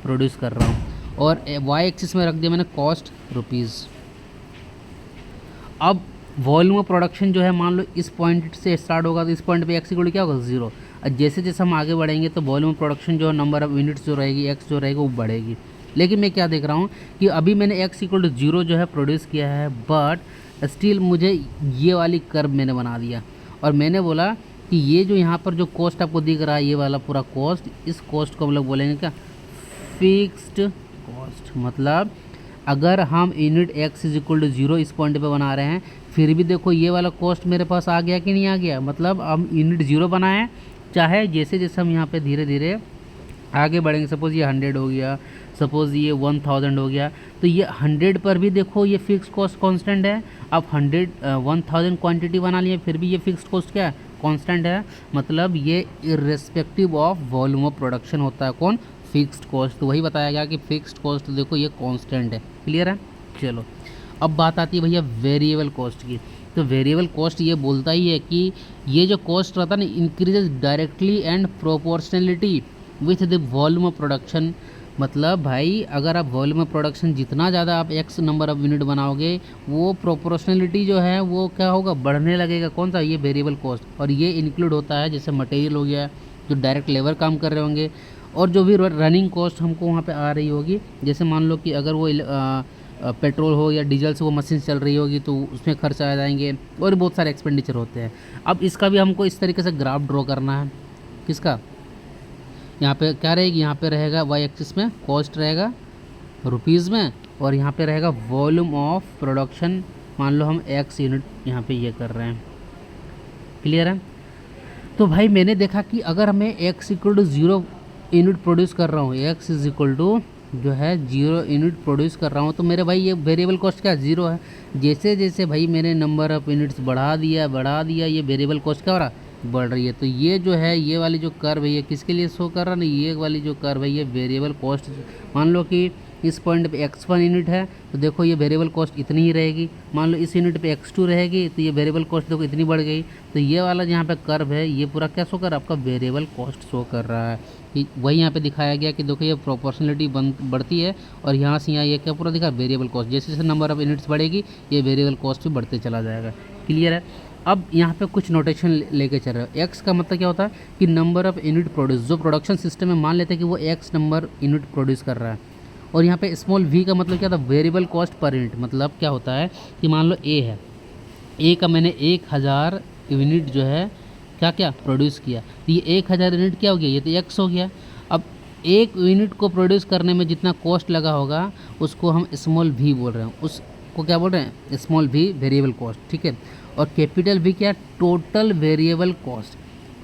प्रोड्यूस कर रहा हूँ, और वाई एक्सिस में रख दिया मैंने कॉस्ट रुपीज़। अब वॉल्यूम ऑफ प्रोडक्शन जो है मान लो इस पॉइंट से स्टार्ट होगा तो इस पॉइंट पे एक्स इक्वल क्या होगा, 0। और जैसे जैसे हम आगे बढ़ेंगे तो वॉल्यूम ऑफ प्रोडक्शन जो नंबर ऑफ यूनिट्स जो रहेगी, एक्स जो रहेगी वो बढ़ेगी। लेकिन मैं क्या देख रहा हूँ कि अभी मैंने एक्स इक्वल टू 0 जो है प्रोड्यूस किया है, बट स्टिल मुझे ये वाली कर्व मैंने बना दिया और मैंने बोला कि ये जो यहाँ पर जो कॉस्ट आपको दिख रहा है ये वाला पूरा कॉस्ट, इस कॉस्ट को हम लोग बोलेंगे क्या, फिक्स्ड कॉस्ट। मतलब अगर हम unit X is equal to 0 इस पॉइंट पे बना रहे हैं फिर भी देखो ये वाला कॉस्ट मेरे पास आ गया कि नहीं आ गया। मतलब हम यूनिट 0 बनाएं, चाहे जैसे जैसे हम यहाँ पे धीरे धीरे आगे बढ़ेंगे, सपोज़ ये 100 हो गया, सपोज़ ये 1000 हो गया, तो ये 100 पर भी देखो ये फिक्स कॉस्ट कांस्टेंट है। अब 1000 क्वांटिटी बना लिए फिर भी ये फिक्स कॉस्ट क्या है, कांस्टेंट है, मतलब ये irrespective of volume of production होता है कौन, फिक्स्ड कॉस्ट। तो वही बताया गया कि फिक्स्ड कॉस्ट देखो ये कांस्टेंट है। क्लियर है। चलो अब बात आती है भैया वेरिएबल कॉस्ट की। तो वेरिएबल कॉस्ट ये बोलता ही है कि ये जो कॉस्ट रहता है ना increases directly and proportionality with the volume of production. मतलब भाई अगर आप वॉल्यूम ऑफ प्रोडक्शन जितना ज़्यादा आप एक्स नंबर ऑफ यूनिट बनाओगे वो प्रोपोर्शनलिटी जो है वो क्या होगा, बढ़ने लगेगा। कौन सा, ये वेरिएबल कॉस्ट। और ये इंक्लूड होता है जैसे मटेरियल हो गया, जो डायरेक्ट लेबर काम कर रहे होंगे, और जो भी रनिंग कॉस्ट हमको वहाँ पे आ रही होगी। जैसे मान लो कि अगर वो पेट्रोल हो या डीजल से वो मशीन चल रही होगी तो उसमें खर्च आ जाएंगे, और बहुत सारे एक्सपेंडिचर होते हैं। अब इसका भी हमको इस तरीके से ग्राफ ड्रॉ करना है। किसका, यहाँ पे क्या रहेगी, यहाँ पे रहेगा वाई एक्सिस में कॉस्ट रहेगा रुपीज़ में, और यहाँ पे रहेगा वॉल्यूम ऑफ प्रोडक्शन। मान लो हम एक्स यूनिट यहाँ पे ये कर रहे हैं। क्लियर है। तो भाई मैंने देखा कि अगर मैं X equal to 0 unit produce कर रहा हूँ, एक्स इज इक्वल टू जो है 0 यूनिट प्रोड्यूस कर रहा हूँ, तो मेरे भाई ये वेरिएबल कॉस्ट क्या 0 है। जैसे जैसे भाई मैंने नंबर ऑफ यूनिट्स बढ़ा दिया ये वेरिएबल कॉस्ट क्या हो रहा, बढ़ रही है। तो ये जो है ये वाली जो कर्व है ये किसके लिए शो कर रहा है ना, ये वाली जो कर्व है ये वेरिएबल कॉस्ट। मान लो कि इस पॉइंट पे x1 यूनिट है तो देखो ये वेरिएबल कॉस्ट इतनी ही रहेगी। मान लो इस यूनिट पे x2 रहेगी तो ये वेरिएबल कॉस्ट देखो इतनी बढ़ गई। तो ये वाला जहाँ पे कर्व है ये पूरा क्या शो कर रहा है, आपका वेरिएबल कॉस्ट शो कर रहा है। वही यहाँ पे दिखाया गया कि देखो ये प्रोपोर्शनलिटी बढ़ती है, और यहाँ से यहाँ ये क्या पूरा दिखा, वेरिएबल कॉस्ट। जैसे जैसे नंबर ऑफ यूनिट्स बढ़ेगी ये वेरिएबल कॉस्ट भी बढ़ते चला जाएगा। क्लियर है। अब यहाँ पे कुछ नोटेशन लेके चल रहे हो। एक्स का मतलब क्या होता है कि नंबर ऑफ यूनिट प्रोड्यूस, जो प्रोडक्शन सिस्टम में मान लेते हैं कि वो एक्स नंबर यूनिट प्रोड्यूस कर रहा है। और यहाँ पे स्मॉल वी का मतलब क्या था, वेरिएबल कॉस्ट पर यूनिट। मतलब क्या होता है कि मान लो ए है, ए का मैंने 1000 यूनिट जो है क्या क्या प्रोड्यूस किया, तो ये 1000 यूनिट क्या हो गया, ये तो एक्स हो गया। अब एक यूनिट को प्रोड्यूस करने में जितना कॉस्ट लगा होगा उसको हम स्मॉल वी बोल रहे हैं, उसको क्या बोल रहे हैं, स्मॉल वी वेरिएबल कॉस्ट। ठीक है। और कैपिटल वी क्या, टोटल वेरिएबल कॉस्ट।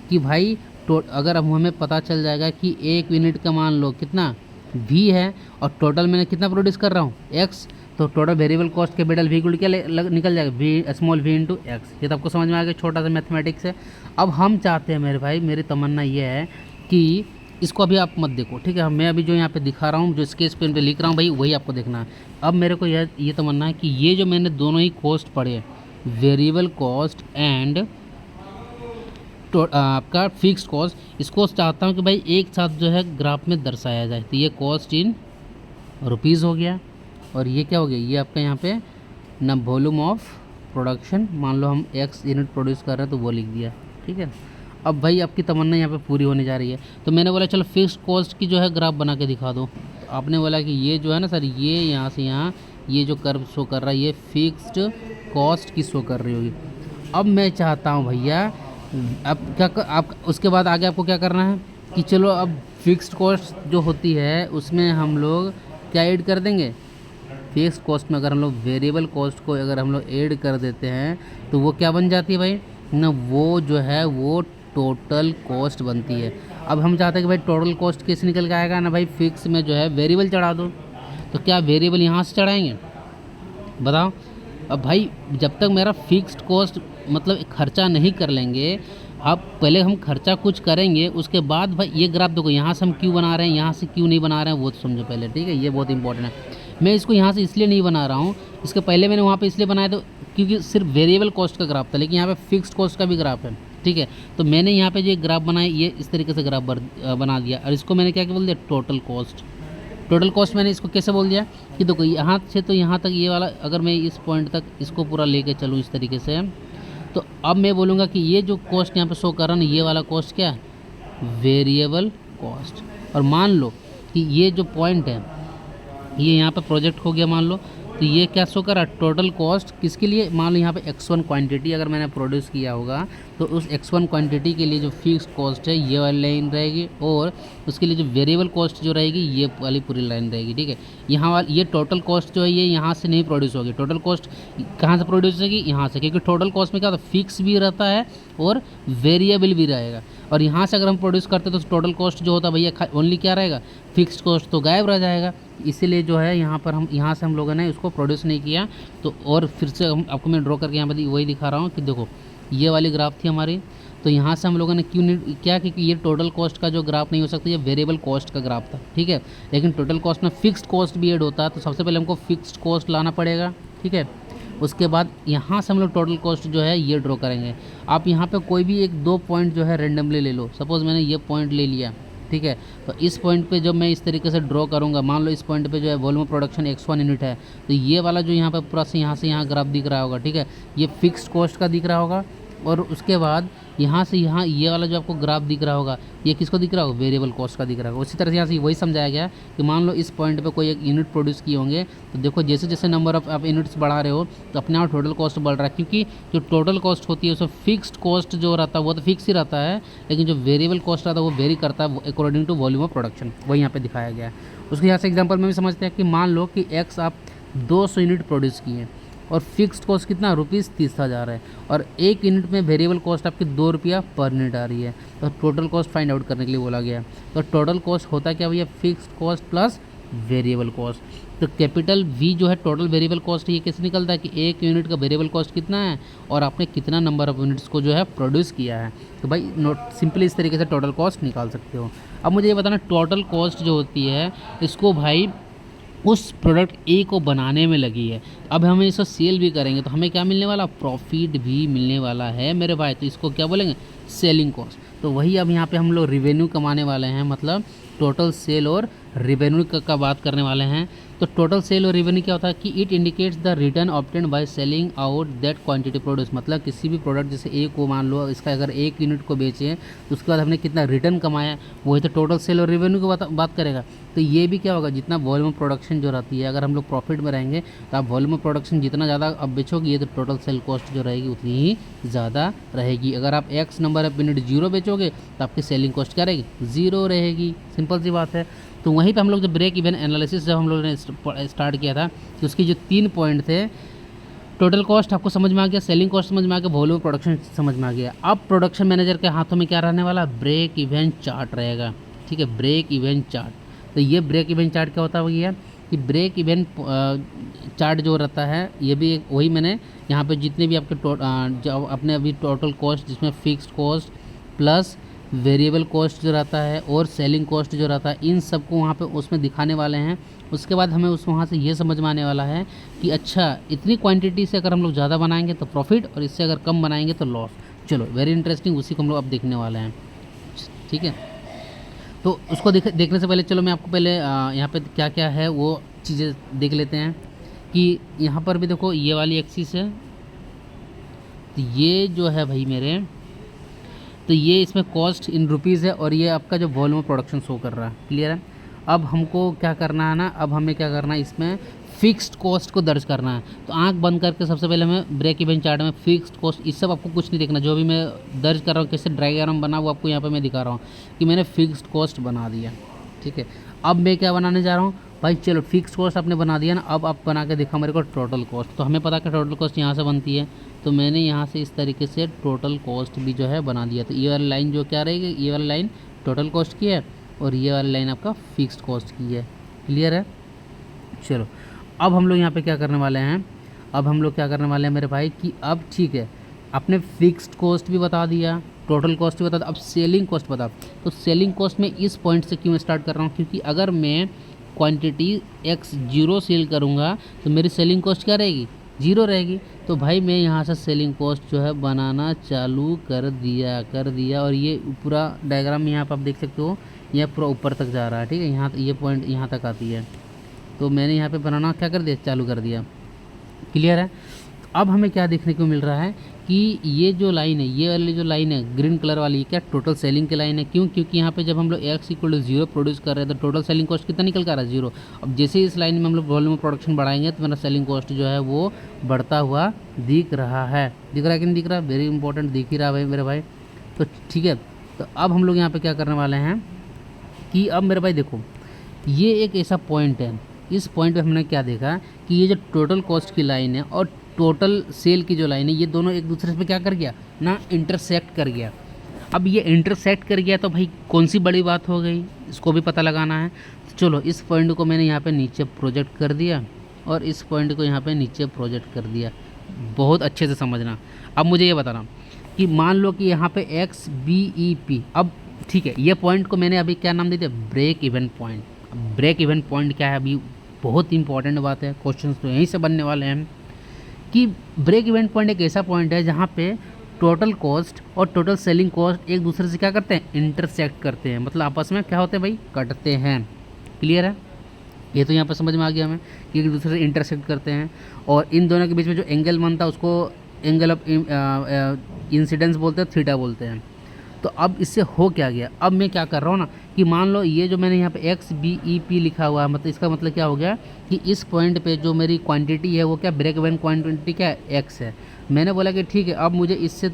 कि भाई अगर अब हमें पता चल जाएगा कि एक यूनिट का मान लो कितना वी है और टोटल मैंने कितना प्रोड्यूस कर रहा हूँ एक्स, तो total variable cost capital V equal क्या निकल जाएगा, V small V into X. ये तो आपको समझ में आ गया, छोटा सा मैथमेटिक्स है। अब हम चाहते हैं मेरे भाई, मेरी तमन्ना ये है कि इसको अभी आप मत देखो, ठीक है। मैं अभी जो यहाँ पे दिखा रहा हूँ, जो स्केच पेन पे लिख रहा हूँ भाई वही आपको देखना है। अब मेरे को ये तमन्ना है कि ये जो मैंने दोनों ही कॉस्ट पढ़े, वेरिएबल कॉस्ट एंड आपका फिक्स्ड कॉस्ट, इसको चाहता हूँ कि भाई एक साथ जो है ग्राफ में दर्शाया जाए। तो ये कॉस्ट इन रुपीज़ हो गया, और ये क्या हो गया, ये आपका यहाँ पे ना वॉल्यूम ऑफ प्रोडक्शन, मान लो हम एक्स यूनिट प्रोड्यूस कर रहे हैं तो वो लिख दिया। ठीक है। अब भाई आपकी तमन्ना यहाँ पे पूरी होने जा रही है। तो मैंने बोला चलो फिक्स्ड कॉस्ट की जो है ग्राफ बना के दिखा दो। तो आपने बोला कि ये जो है ना सर, ये यहाँ से यहाँ ये जो कर्व शो कर रहा है ये फिक्स्ड कॉस्ट की शो कर रही होगी। अब मैं चाहता हूँ भैया, अब क्या आप उसके बाद आगे आपको क्या करना है कि चलो अब फिक्स्ड कॉस्ट जो होती है उसमें हम लोग क्या ऐड कर देंगे, फिक्स्ड कॉस्ट में अगर हम लोग वेरिएबल कॉस्ट को अगर हम लोग ऐड कर देते हैं तो वो क्या बन जाती है भाई ना, वो जो है वो टोटल कॉस्ट बनती है। अब हम चाहते हैं कि भाई टोटल कॉस्ट कैसे निकल के आएगा ना भाई, फिक्स में जो है वेरिएबल चढ़ा दो। तो क्या वेरिएबल यहाँ से चढ़ाएंगे बताओ। अब भाई जब तक मेरा फिक्स्ड कॉस्ट मतलब खर्चा नहीं कर लेंगे, अब पहले हम खर्चा कुछ करेंगे उसके बाद भाई ये ग्राफ देखो, यहाँ से हम क्यों बना रहे हैं, यहाँ से क्यों नहीं बना रहे हैं वो तो समझो पहले। ठीक है, ये बहुत इंपॉर्टेंट है। मैं इसको यहाँ से इसलिए नहीं बना रहा हूँ, इसके पहले मैंने वहाँ पे इसलिए बनाया तो क्योंकि सिर्फ वेरिएबल कॉस्ट का ग्राफ था, लेकिन यहाँ पे फिक्स्ड कॉस्ट का भी ग्राफ है। ठीक है, तो मैंने यहाँ पे जो ग्राफ बनाया ये इस तरीके से ग्राफ बना दिया, और इसको मैंने क्या बोल दिया, टोटल कॉस्ट। टोटल कॉस्ट मैंने इसको कैसे बोल दिया कि देखो यहाँ से तो यहाँ तक ये वाला, अगर मैं इस पॉइंट तक इसको पूरा लेके चलूँ इस तरीके से, तो अब मैं बोलूँगा कि ये जो कॉस्ट यहाँ पे शो कर रहा है ना, ये वाला कॉस्ट क्या है, वेरिएबल कॉस्ट। और मान लो कि ये जो पॉइंट है ये यहाँ पे प्रोजेक्ट हो गया मान लो, तो ये क्या शो कर रहा है, टोटल कॉस्ट किसके लिए, मान लो यहाँ पे x1 क्वांटिटी अगर मैंने प्रोड्यूस किया होगा तो उस x1 क्वांटिटी के लिए जो फिक्स कॉस्ट है ये वाली लाइन रहेगी, और उसके लिए जो वेरिएबल कॉस्ट जो रहेगी ये वाली पूरी लाइन रहेगी। ठीक है, यहाँ वाली ये टोटल कॉस्ट जो है ये यहाँ से नहीं प्रोड्यूस होगी। टोटल कॉस्ट कहाँ से प्रोड्यूस होगी, यहाँ से, क्योंकि टोटल कॉस्ट में क्या होता है, फिक्स भी रहता है और वेरिएबल भी रहेगा। और यहाँ से अगर हम प्रोड्यूस करते हैं तो टोटल कॉस्ट जो होता है भैया ओनली क्या रहेगा, फिक्स्ड कॉस्ट तो गायब रह जाएगा। इसीलिए जो है यहाँ पर हम यहाँ से हम लोगों ने इसको प्रोड्यूस नहीं किया। तो और फिर से हम आपको मैं ड्रॉ करके यहाँ पर वही दिखा रहा हूँ कि देखो ये वाली ग्राफ थी हमारी, तो यहाँ से हम लोगों ने क्यों नहीं क्या, क्योंकि ये टोटल कॉस्ट का जो ग्राफ नहीं हो सकता, ये वेरिएबल कॉस्ट का ग्राफ था, ठीक है। लेकिन टोटल कॉस्ट में फिक्स्ड कॉस्ट भी ऐड होता है, तो सबसे पहले हमको फिक्स्ड कॉस्ट लाना पड़ेगा, ठीक है। उसके बाद यहाँ से हम लोग टोटल कॉस्ट जो है ये ड्रॉ करेंगे। आप यहाँ पे कोई भी एक दो पॉइंट जो है रेंडमली ले लो। सपोज़ मैंने ये पॉइंट ले लिया, ठीक है। तो इस पॉइंट पे जब मैं इस तरीके से ड्रॉ करूँगा, मान लो इस पॉइंट पे जो है वॉल्यूम प्रोडक्शन x1 यूनिट है, तो ये वाला जो यहाँ पे पूरा से यहाँ ग्राफ दिख रहा होगा, ठीक है, ये फिक्स्ड कॉस्ट का दिख रहा होगा। और उसके बाद यहाँ से यहाँ ये वाला जो आपको ग्राफ दिख रहा होगा, ये किसको दिख रहा होगा, वेरिएबल कॉस्ट का दिख रहा होगा। उसी तरह से यहाँ से वही समझाया गया कि मान लो इस पॉइंट पे कोई एक यूनिट प्रोड्यूस किए होंगे, तो देखो जैसे जैसे नंबर ऑफ आप यूनिट्स बढ़ा रहे हो तो अपने आप टोटल कॉस्ट बढ़ रहा है, क्योंकि जो टोटल कॉस्ट होती है उसमें फिक्स्ड कॉस्ट जो रहता है वो तो फिक्स ही रहता है, लेकिन जो वेरिएबल कॉस्ट रहता है वो वेरी करता है according to volume of production. वही यहाँ पर दिखाया गया है। उसके यहाँ से एग्जाम्पल में भी समझते हैं कि मान लो कि एक्स आप 200 यूनिट प्रोड्यूस किए और फिक्स्ड कॉस्ट कितना ₹30,000 है, और एक यूनिट में वेरिएबल कॉस्ट आपकी ₹2 पर यूनिट आ रही है, तो टोटल कॉस्ट फाइंड आउट करने के लिए बोला गया। तो टोटल कॉस्ट होता क्या भैया, fixed cost plus variable cost. तो कैपिटल वी जो है टोटल वेरिएबल कॉस्ट, ये कैसे निकलता है कि एक यूनिट का वेरिएबल कॉस्ट कितना है और आपने कितना नंबर ऑफ यूनिट्स को जो है प्रोड्यूस किया है। तो भाई नोट सिंपली इस तरीके से टोटल कॉस्ट निकाल सकते हो। अब मुझे ये बताना, टोटल कॉस्ट जो होती है इसको भाई उस प्रोडक्ट ए को बनाने में लगी है। अब हमें इसको सेल भी करेंगे तो हमें क्या मिलने वाला, प्रॉफिट भी मिलने वाला है मेरे भाई। तो इसको क्या बोलेंगे, सेलिंग कॉस्ट। तो वही अब यहाँ पे हम लोग रिवेन्यू कमाने वाले हैं, मतलब टोटल सेल और रिवेन्यू का बात करने वाले हैं। तो टोटल सेल और रिवेन्यू क्या होता है कि it indicates the return obtained by selling out that quantity produce. मतलब किसी भी प्रोडक्ट जैसे ए को मान लो, इसका अगर एक यूनिट को बेचे तो उसके बाद हमने कितना रिटर्न कमाया, वही तो टोटल सेल और रिवेन्यू की बात करेगा। तो ये भी क्या होगा, जितना वॉल्यूम ऑफ प्रोडक्शन जो रहती है, अगर हम लोग प्रॉफिट में रहेंगे तो आप वॉल्यूम ऑफ प्रोडक्शन जितना ज़्यादा अब बेचोगे तो टोटल सेल कॉस्ट जो रहेगी उतनी ही ज़्यादा रहेगी। अगर आप एक्स नंबर ऑफ यूनिट 0 बेचोगे तो आपकी सेलिंग कॉस्ट क्या रहेगी, 0 रहेगी। सिंपल सी बात है। तो वहीं पे हम लोग जब ब्रेक इवन एनालिसिस जब हम लोगों ने स्टार्ट किया था, तो उसकी जो 3 पॉइंट थे, टोटल कॉस्ट आपको समझ में आ गया, सेलिंग कॉस्ट समझ में आ गया, वॉल्यूम प्रोडक्शन समझ में आ गया। अब प्रोडक्शन मैनेजर के हाथों में क्या रहने वाला, ब्रेक इवन चार्ट रहेगा, ठीक है, ब्रेक इवन चार्ट। तो ये ब्रेक इवन चार्ट क्या होता है भैया कि ब्रेक इवन चार्ट जो रहता है, ये भी वही मैंने यहाँ पे जितने भी आपके जो अपने अभी टोटल कॉस्ट जिसमें fixed cost plus variable cost जो रहता है और सेलिंग कॉस्ट जो रहता है, इन सबको वहाँ पे उसमें दिखाने वाले हैं। उसके बाद हमें उस वहाँ से ये समझ में आने वाला है कि अच्छा इतनी क्वांटिटी से अगर हम लोग ज़्यादा बनाएंगे तो प्रॉफिट, और इससे अगर कम बनाएंगे तो लॉस। चलो वेरी इंटरेस्टिंग, उसी को हम लोग अब देखने वाले हैं, ठीक है। तो उसको देखने से पहले चलो मैं आपको पहले यहाँ पे क्या क्या है वो चीज़ें देख लेते हैं। कि यहाँ पर भी देखो ये वाली एक्सिस है, तो ये जो है भाई मेरे, तो ये इसमें कॉस्ट इन रुपीज़ है और ये आपका जो वॉल्यूम ऑफ प्रोडक्शन शो कर रहा है। क्लियर है। अब हमको क्या करना है ना, अब हमें क्या करना है, इसमें फिक्स्ड कॉस्ट को दर्ज करना है। तो आंख बंद करके सबसे पहले हमें ब्रेक इवन चार्ट में फिक्स्ड कॉस्ट, इस सब आपको कुछ नहीं देखना, जो भी मैं दर्ज कर रहा हूँ कैसे डायग्राम बना वो आपको यहाँ पे मैं दिखा रहा हूँ कि मैंने फिक्स्ड कॉस्ट बना दिया, ठीक है। अब मैं क्या बनाने जा रहा हूँ भाई, चलो फिक्स्ड कॉस्ट आपने बना दिया ना, अब आप बना के दिखा मेरे को टोटल कॉस्ट। तो हमें पता है टोटल कॉस्ट यहाँ से बनती है, तो मैंने यहाँ से इस तरीके से टोटल कॉस्ट भी जो है बना दिया। तो ये वाली लाइन जो क्या रहेगी, ये वाली लाइन टोटल कॉस्ट की है और ये वाली लाइन आपका फिक्स्ड कॉस्ट की है। क्लियर है। चलो अब हम लोग यहाँ पे क्या करने वाले हैं, अब हम लोग क्या करने वाले हैं मेरे भाई कि अब ठीक है, आपने फिक्स्ड कॉस्ट भी बता दिया, टोटल कॉस्ट भी बता दिया, अब सेलिंग कॉस्ट बता। तो सेलिंग कॉस्ट में इस पॉइंट से क्यों स्टार्ट कर रहा हूँ, क्योंकि अगर मैं क्वांटिटी x0 सेल करूँगा तो मेरी सेलिंग कॉस्ट क्या रहेगी, 0 रहेगी। तो भाई मैं यहाँ से सेलिंग कॉस्ट जो है बनाना चालू कर दिया और ये पूरा डायग्राम यहाँ पर आप देख सकते हो, यह पूरा ऊपर तक जा रहा है, ठीक है। यहाँ ये पॉइंट यहाँ तक आती है, तो मैंने यहाँ पे बनाना क्या कर दिया, चालू कर दिया। क्लियर है। अब हमें क्या देखने को मिल रहा है कि ये जो लाइन है, ये वाली जो लाइन है ग्रीन कलर वाली, क्या टोटल सेलिंग की लाइन है। क्यों, क्योंकि यहाँ पे जब हम लोग x=0 प्रोड्यूस कर रहे हैं तो टोटल सेलिंग कॉस्ट कितना निकल कर रहा है, 0। अब जैसे ही इस लाइन में हम लोग वॉल्यूम प्रोडक्शन बढ़ाएंगे तो मेरा सेलिंग कॉस्ट जो है वो बढ़ता हुआ दिख रहा है। दिख रहा है कि नहीं दिख रहा, वेरी इंपॉर्टेंट, दिख ही रहा भाई मेरे भाई। तो ठीक है, तो अब हम लोग यहाँ पर क्या करने वाले हैं कि अब मेरे भाई देखो, ये एक ऐसा पॉइंट है, इस पॉइंट पे हमने क्या देखा कि ये जो टोटल कॉस्ट की लाइन है और टोटल सेल की जो लाइन है, ये दोनों एक दूसरे पे क्या कर गया ना, इंटरसेक्ट कर गया। अब ये इंटरसेक्ट कर गया तो भाई कौन सी बड़ी बात हो गई, इसको भी पता लगाना है। तो चलो इस पॉइंट को मैंने यहाँ पे नीचे प्रोजेक्ट कर दिया और इस पॉइंट को यहाँ पे नीचे प्रोजेक्ट कर दिया। बहुत अच्छे से समझना। अब मुझे ये बताना, कि मान लो कि यहाँ पे एक्स बी ई पी, अब ठीक है, ये पॉइंट को मैंने अभी क्या नाम दे दिया, break even point. Break even point क्या है, अभी बहुत इंपॉर्टेंट बात है, क्वेश्चंस तो यहीं से बनने वाले हैं कि ब्रेक इवन पॉइंट एक ऐसा पॉइंट है जहाँ पे टोटल कॉस्ट और टोटल सेलिंग कॉस्ट एक दूसरे से क्या करते हैं, इंटरसेक्ट करते हैं, मतलब आपस में क्या होते हैं भाई, कटते हैं। क्लियर है, ये तो यहाँ पर समझ में आ गया हमें कि एक दूसरे से इंटरसेक्ट करते हैं, और इन दोनों के बीच में जो एंगल बनता है उसको एंगल ऑफ इंसिडेंस बोलते हैं, थीटा बोलते हैं। तो अब इससे हो क्या गया, अब मैं क्या कर रहा हूँ ना कि मान लो ये जो मैंने यहाँ पे एक्स बी ई पी लिखा हुआ है, मतलब इसका मतलब क्या हो गया कि इस पॉइंट पे जो मेरी क्वांटिटी है वो क्या, ब्रेक इवन क्वांटिटी क्या है, एक्स है। मैंने बोला कि ठीक है, अब मुझे इससे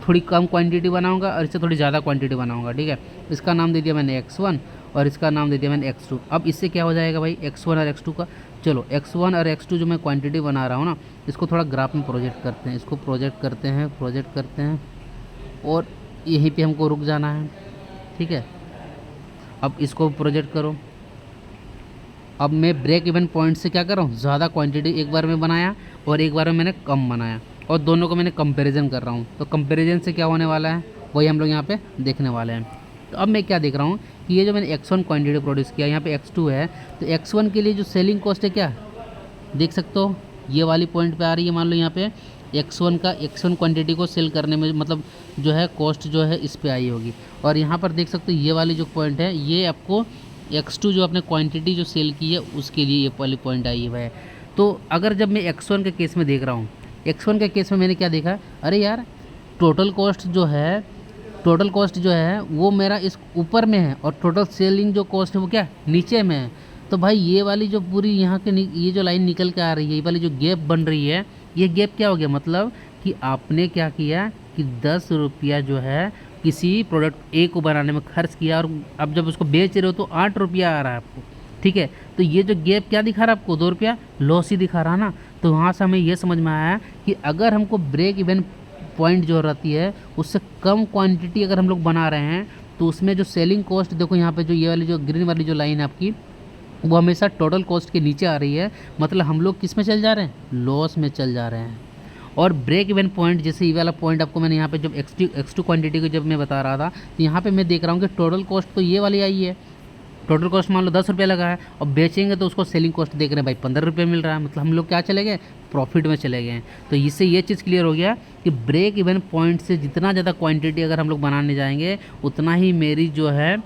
थोड़ी कम क्वांटिटी बनाऊंगा और इससे थोड़ी ज़्यादा क्वांटिटी बनाऊंगा, ठीक है। इसका नाम दे दिया मैंने x1 और इसका नाम दे दिया मैंने x2। अब इससे क्या हो जाएगा भाई, x1 और x2 का, चलो x1 और x2 जो मैं क्वांटिटी बना रहा हूँ ना, इसको थोड़ा ग्राफ में प्रोजेक्ट करते हैं, इसको प्रोजेक्ट करते हैं और यहीं पे हमको रुक जाना है, ठीक है। अब इसको प्रोजेक्ट करो, अब मैं ब्रेक इवन पॉइंट से क्या कर रहा हूँ, ज़्यादा क्वांटिटी एक बार में बनाया और एक बार में मैंने कम बनाया, और दोनों को मैंने कंपैरिजन कर रहा हूँ। तो कंपैरिजन से क्या होने वाला है, वही हम लोग यहाँ पे देखने वाले हैं। तो अब मैं क्या देख रहा हूँ कि ये जो मैंने x1 क्वांटिटी प्रोड्यूस किया, यहाँ पे x2 है, तो x1 के लिए जो सेलिंग कॉस्ट है क्या, देख सकते हो ये वाली पॉइंट पे आ रही है। मान लो यहाँ पे x1 क्वांटिटी को सेल करने में मतलब जो है कॉस्ट जो है इस पे आई होगी, और यहाँ पर देख सकते हो ये वाली जो पॉइंट है ये आपको x2 जो आपने क्वांटिटी जो सेल की है उसके लिए ये वाली पॉइंट आई हुआ है। तो अगर जब मैं x1 के केस में देख रहा हूँ, x1 के केस में मैंने क्या देखा, अरे यार टोटल कॉस्ट जो है वो मेरा इस ऊपर में है और टोटल सेलिंग जो कॉस्ट है वो क्या नीचे में है। तो भाई ये वाली जो पूरी यहाँ के ये जो लाइन निकल के आ रही है, ये वाली जो गैप बन रही है, ये गैप क्या हो गया, मतलब कि आपने क्या किया कि 10 रुपया जो है किसी प्रोडक्ट ए को बनाने में खर्च किया, और अब जब उसको बेच रहे हो तो 8 रुपया आ रहा है आपको, ठीक है। तो ये जो गैप क्या दिखा रहा है आपको, 2 रुपया लॉस ही दिखा रहा है ना। तो वहाँ से हमें ये समझ में आया कि अगर हमको ब्रेक इवन पॉइंट जो रहती है उससे कम क्वांटिटी अगर हम लोग बना रहे हैं तो उसमें जो सेलिंग कॉस्ट, देखो यहाँ पे जो ये वाली जो ग्रीन वाली जो लाइन है आपकी, वो हमेशा टोटल कॉस्ट के नीचे आ रही है, मतलब हम लोग किस में चल जा रहे हैं, लॉस में चल जा रहे हैं। और ब्रेक इवन पॉइंट, जैसे ये वाला पॉइंट आपको मैंने यहाँ पे जब x2 क्वांटिटी को जब मैं बता रहा था, तो यहाँ पे मैं देख रहा हूँ कि टोटल कॉस्ट तो ये वाली आई है, टोटल कॉस्ट मान लो 10 रुपये लगा है, और बेचेंगे तो उसको सेलिंग कॉस्ट देख रहे हैं भाई 15 रुपये मिल रहा है, मतलब हम लोग क्या चले गए, प्रॉफिट में चले गए हैं। तो इससे ये चीज़ क्लियर हो गया कि ब्रेक इवन पॉइंट से जितना ज़्यादा क्वांटिटी अगर हम लोग बनाने जाएंगे उतना ही मेरी जो है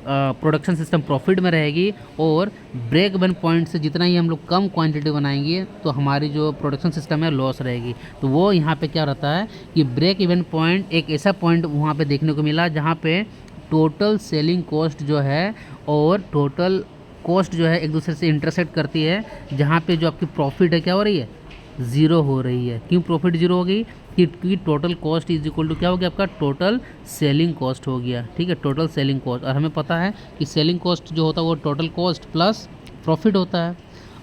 प्रोडक्शन सिस्टम प्रॉफिट में रहेगी, और ब्रेक इवन पॉइंट से जितना ही हम लोग कम क्वांटिटी बनाएंगे तो हमारी जो प्रोडक्शन सिस्टम है लॉस रहेगी। तो वो यहाँ पे क्या रहता है कि ब्रेक इवन पॉइंट एक ऐसा पॉइंट वहाँ पे देखने को मिला जहाँ पे टोटल सेलिंग कॉस्ट जो है और टोटल कॉस्ट जो है एक दूसरे से इंटरसेक्ट करती है, जहाँ पे जो आपकी प्रॉफिट है क्या हो रही है, ज़ीरो हो रही है। क्यों प्रॉफिट ज़ीरो हो गई, क्योंकि total cost is equal to क्या हो गया, आपका टोटल सेलिंग कॉस्ट हो गया, ठीक है, टोटल सेलिंग कॉस्ट। और हमें पता है कि सेलिंग कॉस्ट जो होता है वो टोटल कॉस्ट प्लस प्रॉफिट होता है।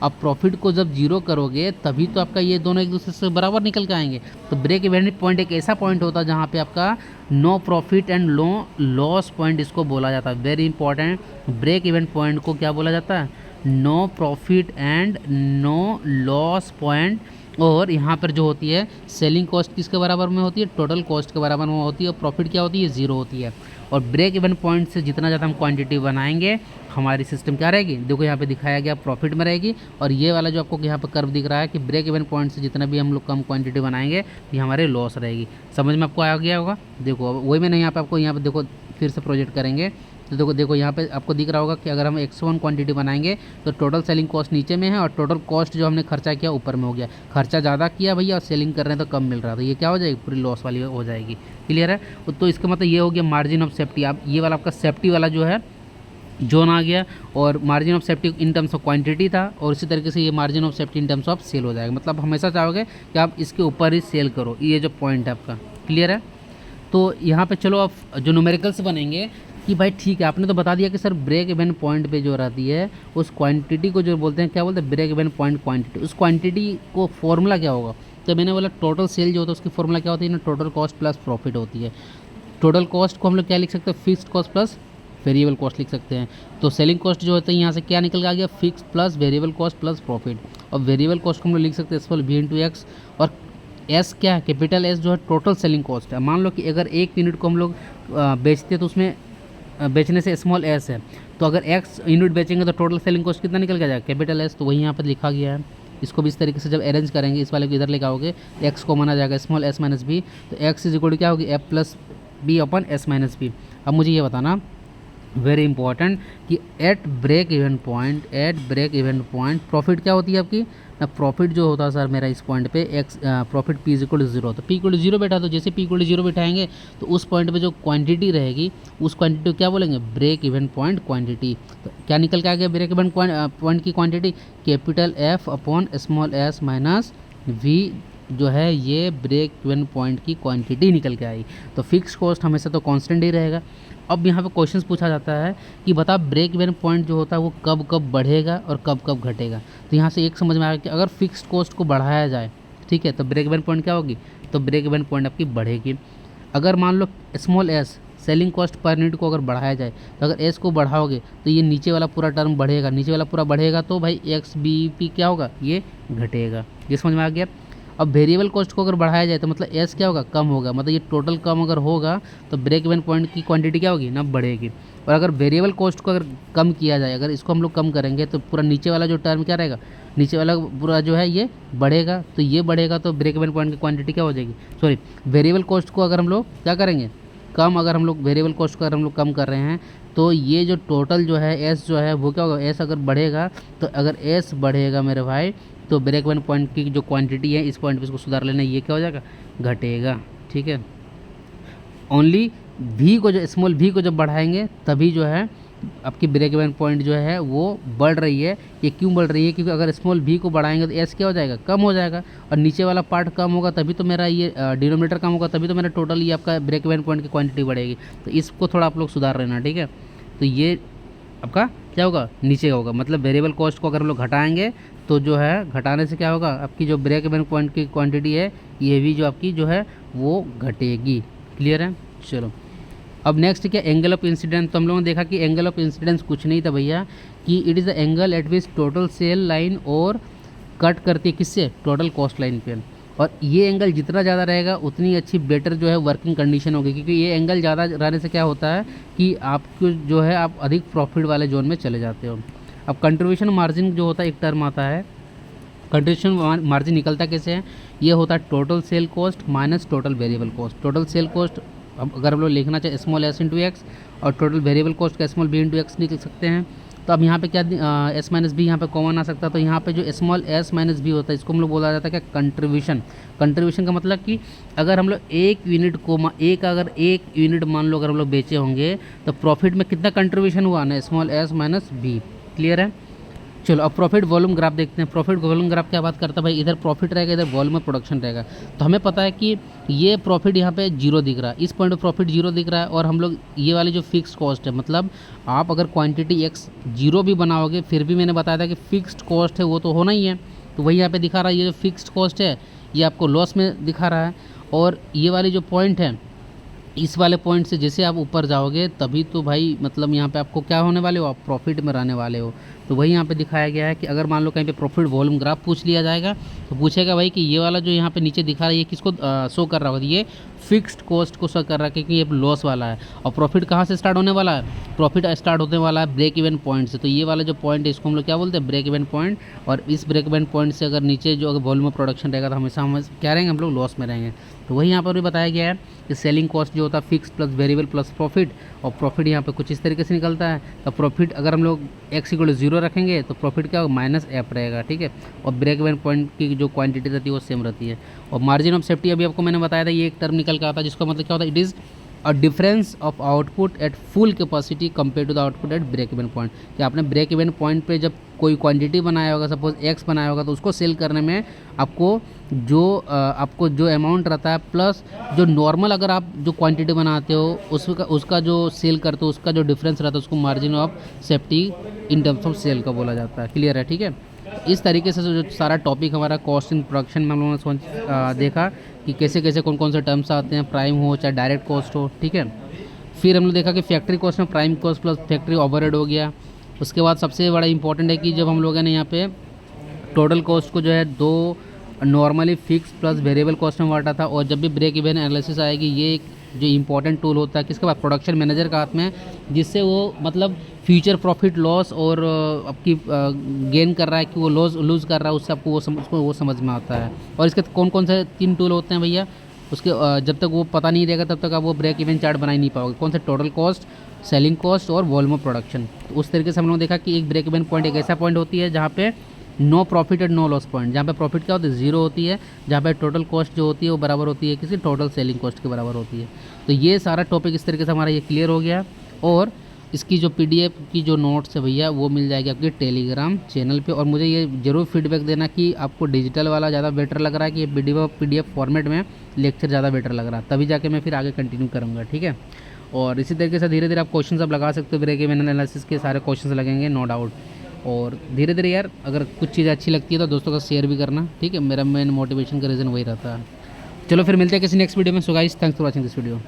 अब प्रॉफिट को जब जीरो करोगे तभी तो आपका ये दोनों एक दूसरे से बराबर निकल के आएंगे। तो ब्रेक इवन पॉइंट एक ऐसा पॉइंट होता है जहाँ पे आपका no profit and no loss point इसको बोला जाता है। Very important, break even point को क्या बोला जाता है, no profit and no loss point. और यहाँ पर जो होती है सेलिंग कॉस्ट किसके बराबर में होती है, टोटल कॉस्ट के बराबर में होती है, और प्रॉफिट क्या होती है, ज़ीरो होती है। और ब्रेक इवन पॉइंट से जितना ज़्यादा हम क्वांटिटी बनाएंगे हमारी सिस्टम क्या रहेगी, देखो यहाँ पे दिखाया गया प्रॉफिट में रहेगी। और ये वाला जो आपको यहाँ पर कर्व दिख रहा है कि ब्रेक इवन पॉइंट से जितना भी हम लोग कम क्वांटिटी बनाएंगे ये हमारे लॉस रहेगी। समझ में आपको आ गया होगा। देखो वही मैंने यहाँ पे आपको यहाँ पे देखो फिर से प्रोजेक्ट करेंगे तो देखो यहाँ पे आपको दिख रहा होगा कि अगर हम x1 क्वांटिटी बनाएंगे तो टोटल सेलिंग कॉस्ट नीचे में है और टोटल कॉस्ट जो हमने खर्चा किया ऊपर में हो गया। खर्चा ज़्यादा किया भैया और सेलिंग कर रहे हैं तो कम मिल रहा था, ये क्या हो जाएगी, पूरी लॉस वाली हो जाएगी। क्लियर है। तो इसका मतलब ये हो गया मार्जिन ऑफ सेफ्टी। आप ये वाला आपका सेफ्टी वाला जो है जोन आ गया, और margin of safety in terms of quantity था, और इसी तरीके से ये margin of safety in terms of sale हो जाएगा। मतलब हमेशा चाहोगे कि आप इसके ऊपर ही सेल करो, ये जो पॉइंट है आपका। क्लियर है। तो यहाँ पे चलो आप जो न्यूमेरिकल्स बनेंगे कि भाई ठीक है आपने तो बता दिया कि सर ब्रेक इवन पॉइंट पे जो रहती है उस क्वांटिटी को जो बोलते हैं क्या बोलते हैं, ब्रेक इवन पॉइंट क्वांटिटी। उस क्वांटिटी को फॉर्मूला क्या होगा, तो मैंने बोला टोटल सेल जो होता है उसकी फॉर्मूला क्या होती है ना, टोटल कॉस्ट प्लस प्रॉफिट होती है। टोटल कॉस्ट को हम लोग क्या लिख सकते हैं, fixed cost plus variable cost लिख सकते हैं। तो सेलिंग कॉस्ट जो होता है यहाँ से क्या निकल के आ गया, fix plus variable cost plus profit. और वेरिएबल कॉस्ट को हम लोग लिख सकते हैं एस वी इंटू एक्स, और एस क्या है, कैपिटल एस जो है टोटल सेलिंग कॉस्ट है। मान लो कि अगर एक यूनिट को हम लोग बेचते हैं तो उसमें बेचने से स्मॉल एस है, तो अगर एक्स यूनिट बेचेंगे तो टोटल सेलिंग कॉस्ट कितना निकल के जाएगा, कैपिटल एस। तो वही यहाँ पर लिखा गया है। इसको भी इस तरीके से जब अरेंज करेंगे, इस वाले को इधर लेकर आओगे, एक्स को माना जाएगा स्मॉल एस माइनस बी, तो एक्स इज इक्वल टू क्या होगी, F plus B upon S minus B. अब मुझे ये बताना वेरी इंपॉर्टेंट कि at break even point profit क्या होती है आपकी ना, प्रॉफिट जो होता है सर मेरा इस पॉइंट पे X profit P is equal to zero. तो पी इक्वल टू जीरो बैठा, तो जैसे पी इक्वल टू जीरो बैठाएंगे तो उस पॉइंट पे जो क्वांटिटी रहेगी उस क्वांटिटी को क्या बोलेंगे, ब्रेक इवन पॉइंट क्वांटिटी। तो क्या निकल के आ गया ब्रेक इवन पॉइंट की quantity, capital F upon small S minus V जो है ये ब्रेक इवन पॉइंट की क्वांटिटी निकल के आई। तो फिक्स कॉस्ट हमेशा तो कांस्टेंट ही रहेगा। अब यहाँ पे क्वेश्चंस पूछा जाता है कि बता ब्रेक इवन पॉइंट जो होता है वो कब कब बढ़ेगा और कब कब घटेगा। तो यहाँ से एक समझ में आया कि अगर फिक्स्ड कॉस्ट को बढ़ाया जाए, ठीक है, तो ब्रेक इवन पॉइंट क्या होगी, तो ब्रेक इवन पॉइंट आपकी बढ़ेगी। अगर मान लो small s selling cost per unit को अगर बढ़ाया जाए, तो अगर एस को बढ़ाओगे तो ये नीचे वाला पूरा टर्म बढ़ेगा, नीचे वाला पूरा बढ़ेगा तो भाई एक्स बी पी क्या होगा, ये घटेगा। ये समझ में आ गया। अब वेरिएबल कॉस्ट को अगर बढ़ाया जाए तो मतलब एस क्या होगा, कम होगा, मतलब ये टोटल कम अगर होगा तो ब्रेक इवन पॉइंट की क्वांटिटी क्या होगी ना, बढ़ेगी। और अगर वेरिएबल कॉस्ट को अगर कम किया जाए, अगर इसको हम लोग कम करेंगे तो पूरा नीचे वाला जो टर्म क्या रहेगा, नीचे वाला पूरा जो है ये बढ़ेगा, तो ये बढ़ेगा तो ब्रेक इवन पॉइंट की क्वांटिटी क्या हो जाएगी, सॉरी वेरिएबल कॉस्ट को अगर हम लोग क्या करेंगे कम, अगर हम लोग वेरिएबल कॉस्ट को अगर हम लोग कम कर रहे हैं तो ये जो टोटल जो है एस जो है वो क्या होगा, एस अगर बढ़ेगा तो अगर एस बढ़ेगा मेरे भाई तो ब्रेक इवन पॉइंट की जो क्वांटिटी है इस पॉइंट पे इसको सुधार लेना, ये क्या हो जाएगा, घटेगा। ठीक है, ओनली भी को जो स्मॉल भी को जब बढ़ाएंगे तभी जो है आपकी ब्रेक इवन पॉइंट जो है वो बढ़ रही है। ये क्यों बढ़ रही है, क्योंकि अगर स्मॉल भी को बढ़ाएंगे तो एस क्या हो जाएगा, कम हो जाएगा, और नीचे वाला पार्ट कम होगा तभी तो मेरा ये डिनोमिनेटर कम होगा, तभी तो मेरा टोटल ये आपका ब्रेक इवन पॉइंट की क्वांटिटी बढ़ेगी। तो इसको थोड़ा आप लोग सुधार लेना, ठीक है। तो ये आपका क्या होगा, नीचे होगा, मतलब वेरिएबल कॉस्ट को अगर हम लोग घटाएंगे तो जो है घटाने से क्या होगा, आपकी जो ब्रेक इवन पॉइंट की क्वांटिटी है ये भी जो आपकी जो है वो घटेगी। क्लियर है। चलो अब नेक्स्ट क्या, एंगल ऑफ इंसिडेंस। तो हम लोगों ने देखा कि एंगल ऑफ इंसिडेंस कुछ नहीं था भैया, कि it is the angle eight which total sale line और कट करती है किससे, टोटल कॉस्ट लाइन पे। और ये एंगल जितना ज़्यादा रहेगा उतनी अच्छी बेटर जो है वर्किंग कंडीशन होगी, क्योंकि ये एंगल ज़्यादा रहने से क्या होता है कि आपको जो है आप अधिक प्रॉफिट वाले जोन में चले जाते हो। अब कंट्रीब्यूशन मार्जिन जो होता है एक टर्म आता है, कंट्रीब्यूशन मार्जिन निकलता कैसे है, ये होता है total sale cost minus total variable cost. Total sale cost अब अगर हम लोग लिखना चाहे स्मॉल एस इंटू एक्स, और टोटल वेरिएबल कॉस्ट का स्मॉल बी इंटू एक्स लिख सकते हैं। तो अब यहाँ पे क्या एस माइनस बी यहाँ पे कॉमन आ सकता है, तो यहाँ पे जो स्मॉल एस माइनस बी होता है इसको हम लोग बोला जाता है क्या, कंट्रीब्यूशन। कंट्रीब्यूशन का मतलब कि अगर हम लोग एक यूनिट को अगर एक यूनिट मान लो अगर हम लोग बेचे होंगे तो प्रॉफिट में कितना कंट्रीब्यूशन हुआ ना, small S minus B. Clear है। चलो अब प्रॉफिट वॉल्यूम ग्राफ देखते हैं। प्रॉफिट वॉल्यूम ग्राफ क्या बात करता है भाई, इधर प्रॉफिट रहेगा, इधर वॉल्यूम में प्रोडक्शन रहेगा। तो हमें पता है कि ये प्रॉफिट यहाँ पे जीरो दिख रहा है, इस पॉइंट पे प्रॉफिट जीरो दिख रहा है, और हम लोग ये वाली जो फिक्स्ड कॉस्ट है, मतलब आप अगर क्वांटिटी एक्स जीरो भी बनाओगे फिर भी मैंने बताया था कि फिक्स्ड कॉस्ट है वो तो होना ही है। तो वही यहाँ पे दिखा रहा है, ये जो फिक्स्ड कॉस्ट है ये आपको लॉस में दिखा रहा है, और ये वाली जो पॉइंट है इस वाले पॉइंट से जैसे आप ऊपर जाओगे तभी तो भाई मतलब यहाँ पे आपको क्या होने वाले हो, आप प्रॉफिट में रहने वाले हो। तो वही यहाँ पे दिखाया गया है कि अगर मान लो कहीं पे प्रॉफिट वॉल्यूम ग्राफ पूछ लिया जाएगा तो पूछेगा भाई कि ये वाला जो यहाँ पे नीचे दिखा रहा है ये किसको शो कर रहा होगा, ये फिक्स्ड कॉस्ट को शो कर रहा है, क्योंकि ये लॉस वाला है। और प्रॉफिट कहाँ से स्टार्ट होने वाला है, प्रॉफिट स्टार्ट होने वाला है ब्रेक इवन पॉइंट से। तो ये वाला जो पॉइंट है इसको हम लोग क्या बोलते हैं, ब्रेक इवन पॉइंट। और इस ब्रेक इवन पॉइंट से अगर नीचे जो अगर वॉल्यूम ऑफ प्रोडक्शन रहेगा तो हमेशा हम क्या रहेंगे, हम लोग लॉस में रहेंगे। तो वही यहाँ पर भी बताया गया है कि सेलिंग कॉस्ट जो होता है fix plus variable plus profit, और प्रॉफिट यहाँ पे कुछ इस तरीके से निकलता है। तो प्रॉफिट अगर हम लोग एक्स इक्वल टू जीरो रखेंगे तो प्रॉफिट क्या होगा, माइनस एफ रहेगा, ठीक है। और ब्रेक इवन पॉइंट की जो क्वांटिटी रहती है वो सेम रहती है। और मार्जिन ऑफ सेफ्टी अभी आपको मैंने बताया था, ये एक टर्म निकल के आता है जिसका मतलब क्या होता है, it is a difference of output at full capacity compare to the output at break even point. कि आपने ब्रेक इवन पॉइंट पे जब कोई क्वांटिटी बनाया होगा, सपोज एक्स बनाया होगा, तो उसको सेल करने में आपको जो अमाउंट रहता है प्लस जो नॉर्मल अगर आप जो क्वांटिटी बनाते हो उसका जो सेल करते हो उसका जो डिफरेंस रहता है उसको margin of safety in terms of sale का बोला जाता है। क्लियर है, ठीक है। इस तरीके से जो सारा टॉपिक हमारा कॉस्ट इन प्रोडक्शन में हम लोगों ने देखा कि कैसे कैसे कौन कौन से टर्म्स आते हैं, प्राइम हो चाहे डायरेक्ट कॉस्ट हो, ठीक है। फिर हमने देखा कि फैक्ट्री कॉस्ट में prime cost plus factory overhead हो गया। उसके बाद सबसे बड़ा इंपॉर्टेंट है कि जब हम लोग हैं ना यहाँ पे टोटल कॉस्ट को जो है दो normally fix plus variable cost में बांटा था। और जब भी ब्रेक इवन एनालिसिस आएगी, ये एक जो इंपॉर्टेंट टूल होता है किसके पास, प्रोडक्शन मैनेजर का हाथ में, जिससे वो मतलब फ्यूचर प्रॉफिट लॉस और आपकी गेन कर रहा है कि वो लूज़ कर रहा है, उससे आपको उसको वो समझ में आता है। और इसके कौन कौन से 3 टूल होते हैं भैया, उसके जब तक वो पता नहीं रहेगा तब तक आप वो ब्रेक इवन चार्ट बना ही नहीं पाओगे। कौन से, टोटल कॉस्ट, सेलिंग कॉस्ट और वॉल्यूम ऑफ प्रोडक्शन। तो उस तरीके से हम लोगों ने देखा कि एक ब्रेक इवन पॉइंट एक ऐसा पॉइंट होती है जहाँ पे no profit and no loss point, जहाँ पे प्रॉफिट क्या होती है, जीरो होती है, जहाँ पे टोटल कॉस्ट जो होती है वो बराबर होती है किसी टोटल सेलिंग कॉस्ट के बराबर होती है। तो ये सारा टॉपिक इस तरीके से हमारा ये क्लियर हो गया। और इसकी जो पीडीएफ की जो नोट्स है भैया वो मिल जाएगी आपके टेलीग्राम चैनल पे। और मुझे ये ज़रूर फीडबैक देना कि आपको डिजिटल वाला ज़्यादा बेटर लग रहा है कि पीडीएफ फॉर्मेट में लेक्चर ज़्यादा बेटर लग रहा है, तभी जाके मैं फिर आगे कंटिन्यू करूँगा, ठीक है। और इसी तरीके से धीरे धीरे आप क्वेश्चन अब लगा सकते हो, ब्रेक इवन एनालिसिस के सारे क्वेश्चन लगेंगे नो डाउट। और धीरे धीरे यार अगर कुछ चीज़ अच्छी लगती है तो दोस्तों का शेयर भी करना, ठीक है। मेरा मेन मोटिवेशन का रीज़न वही रहता है। चलो फिर मिलते हैं किसी नेक्स्ट वीडियो में। So guys, thanks for watching this video.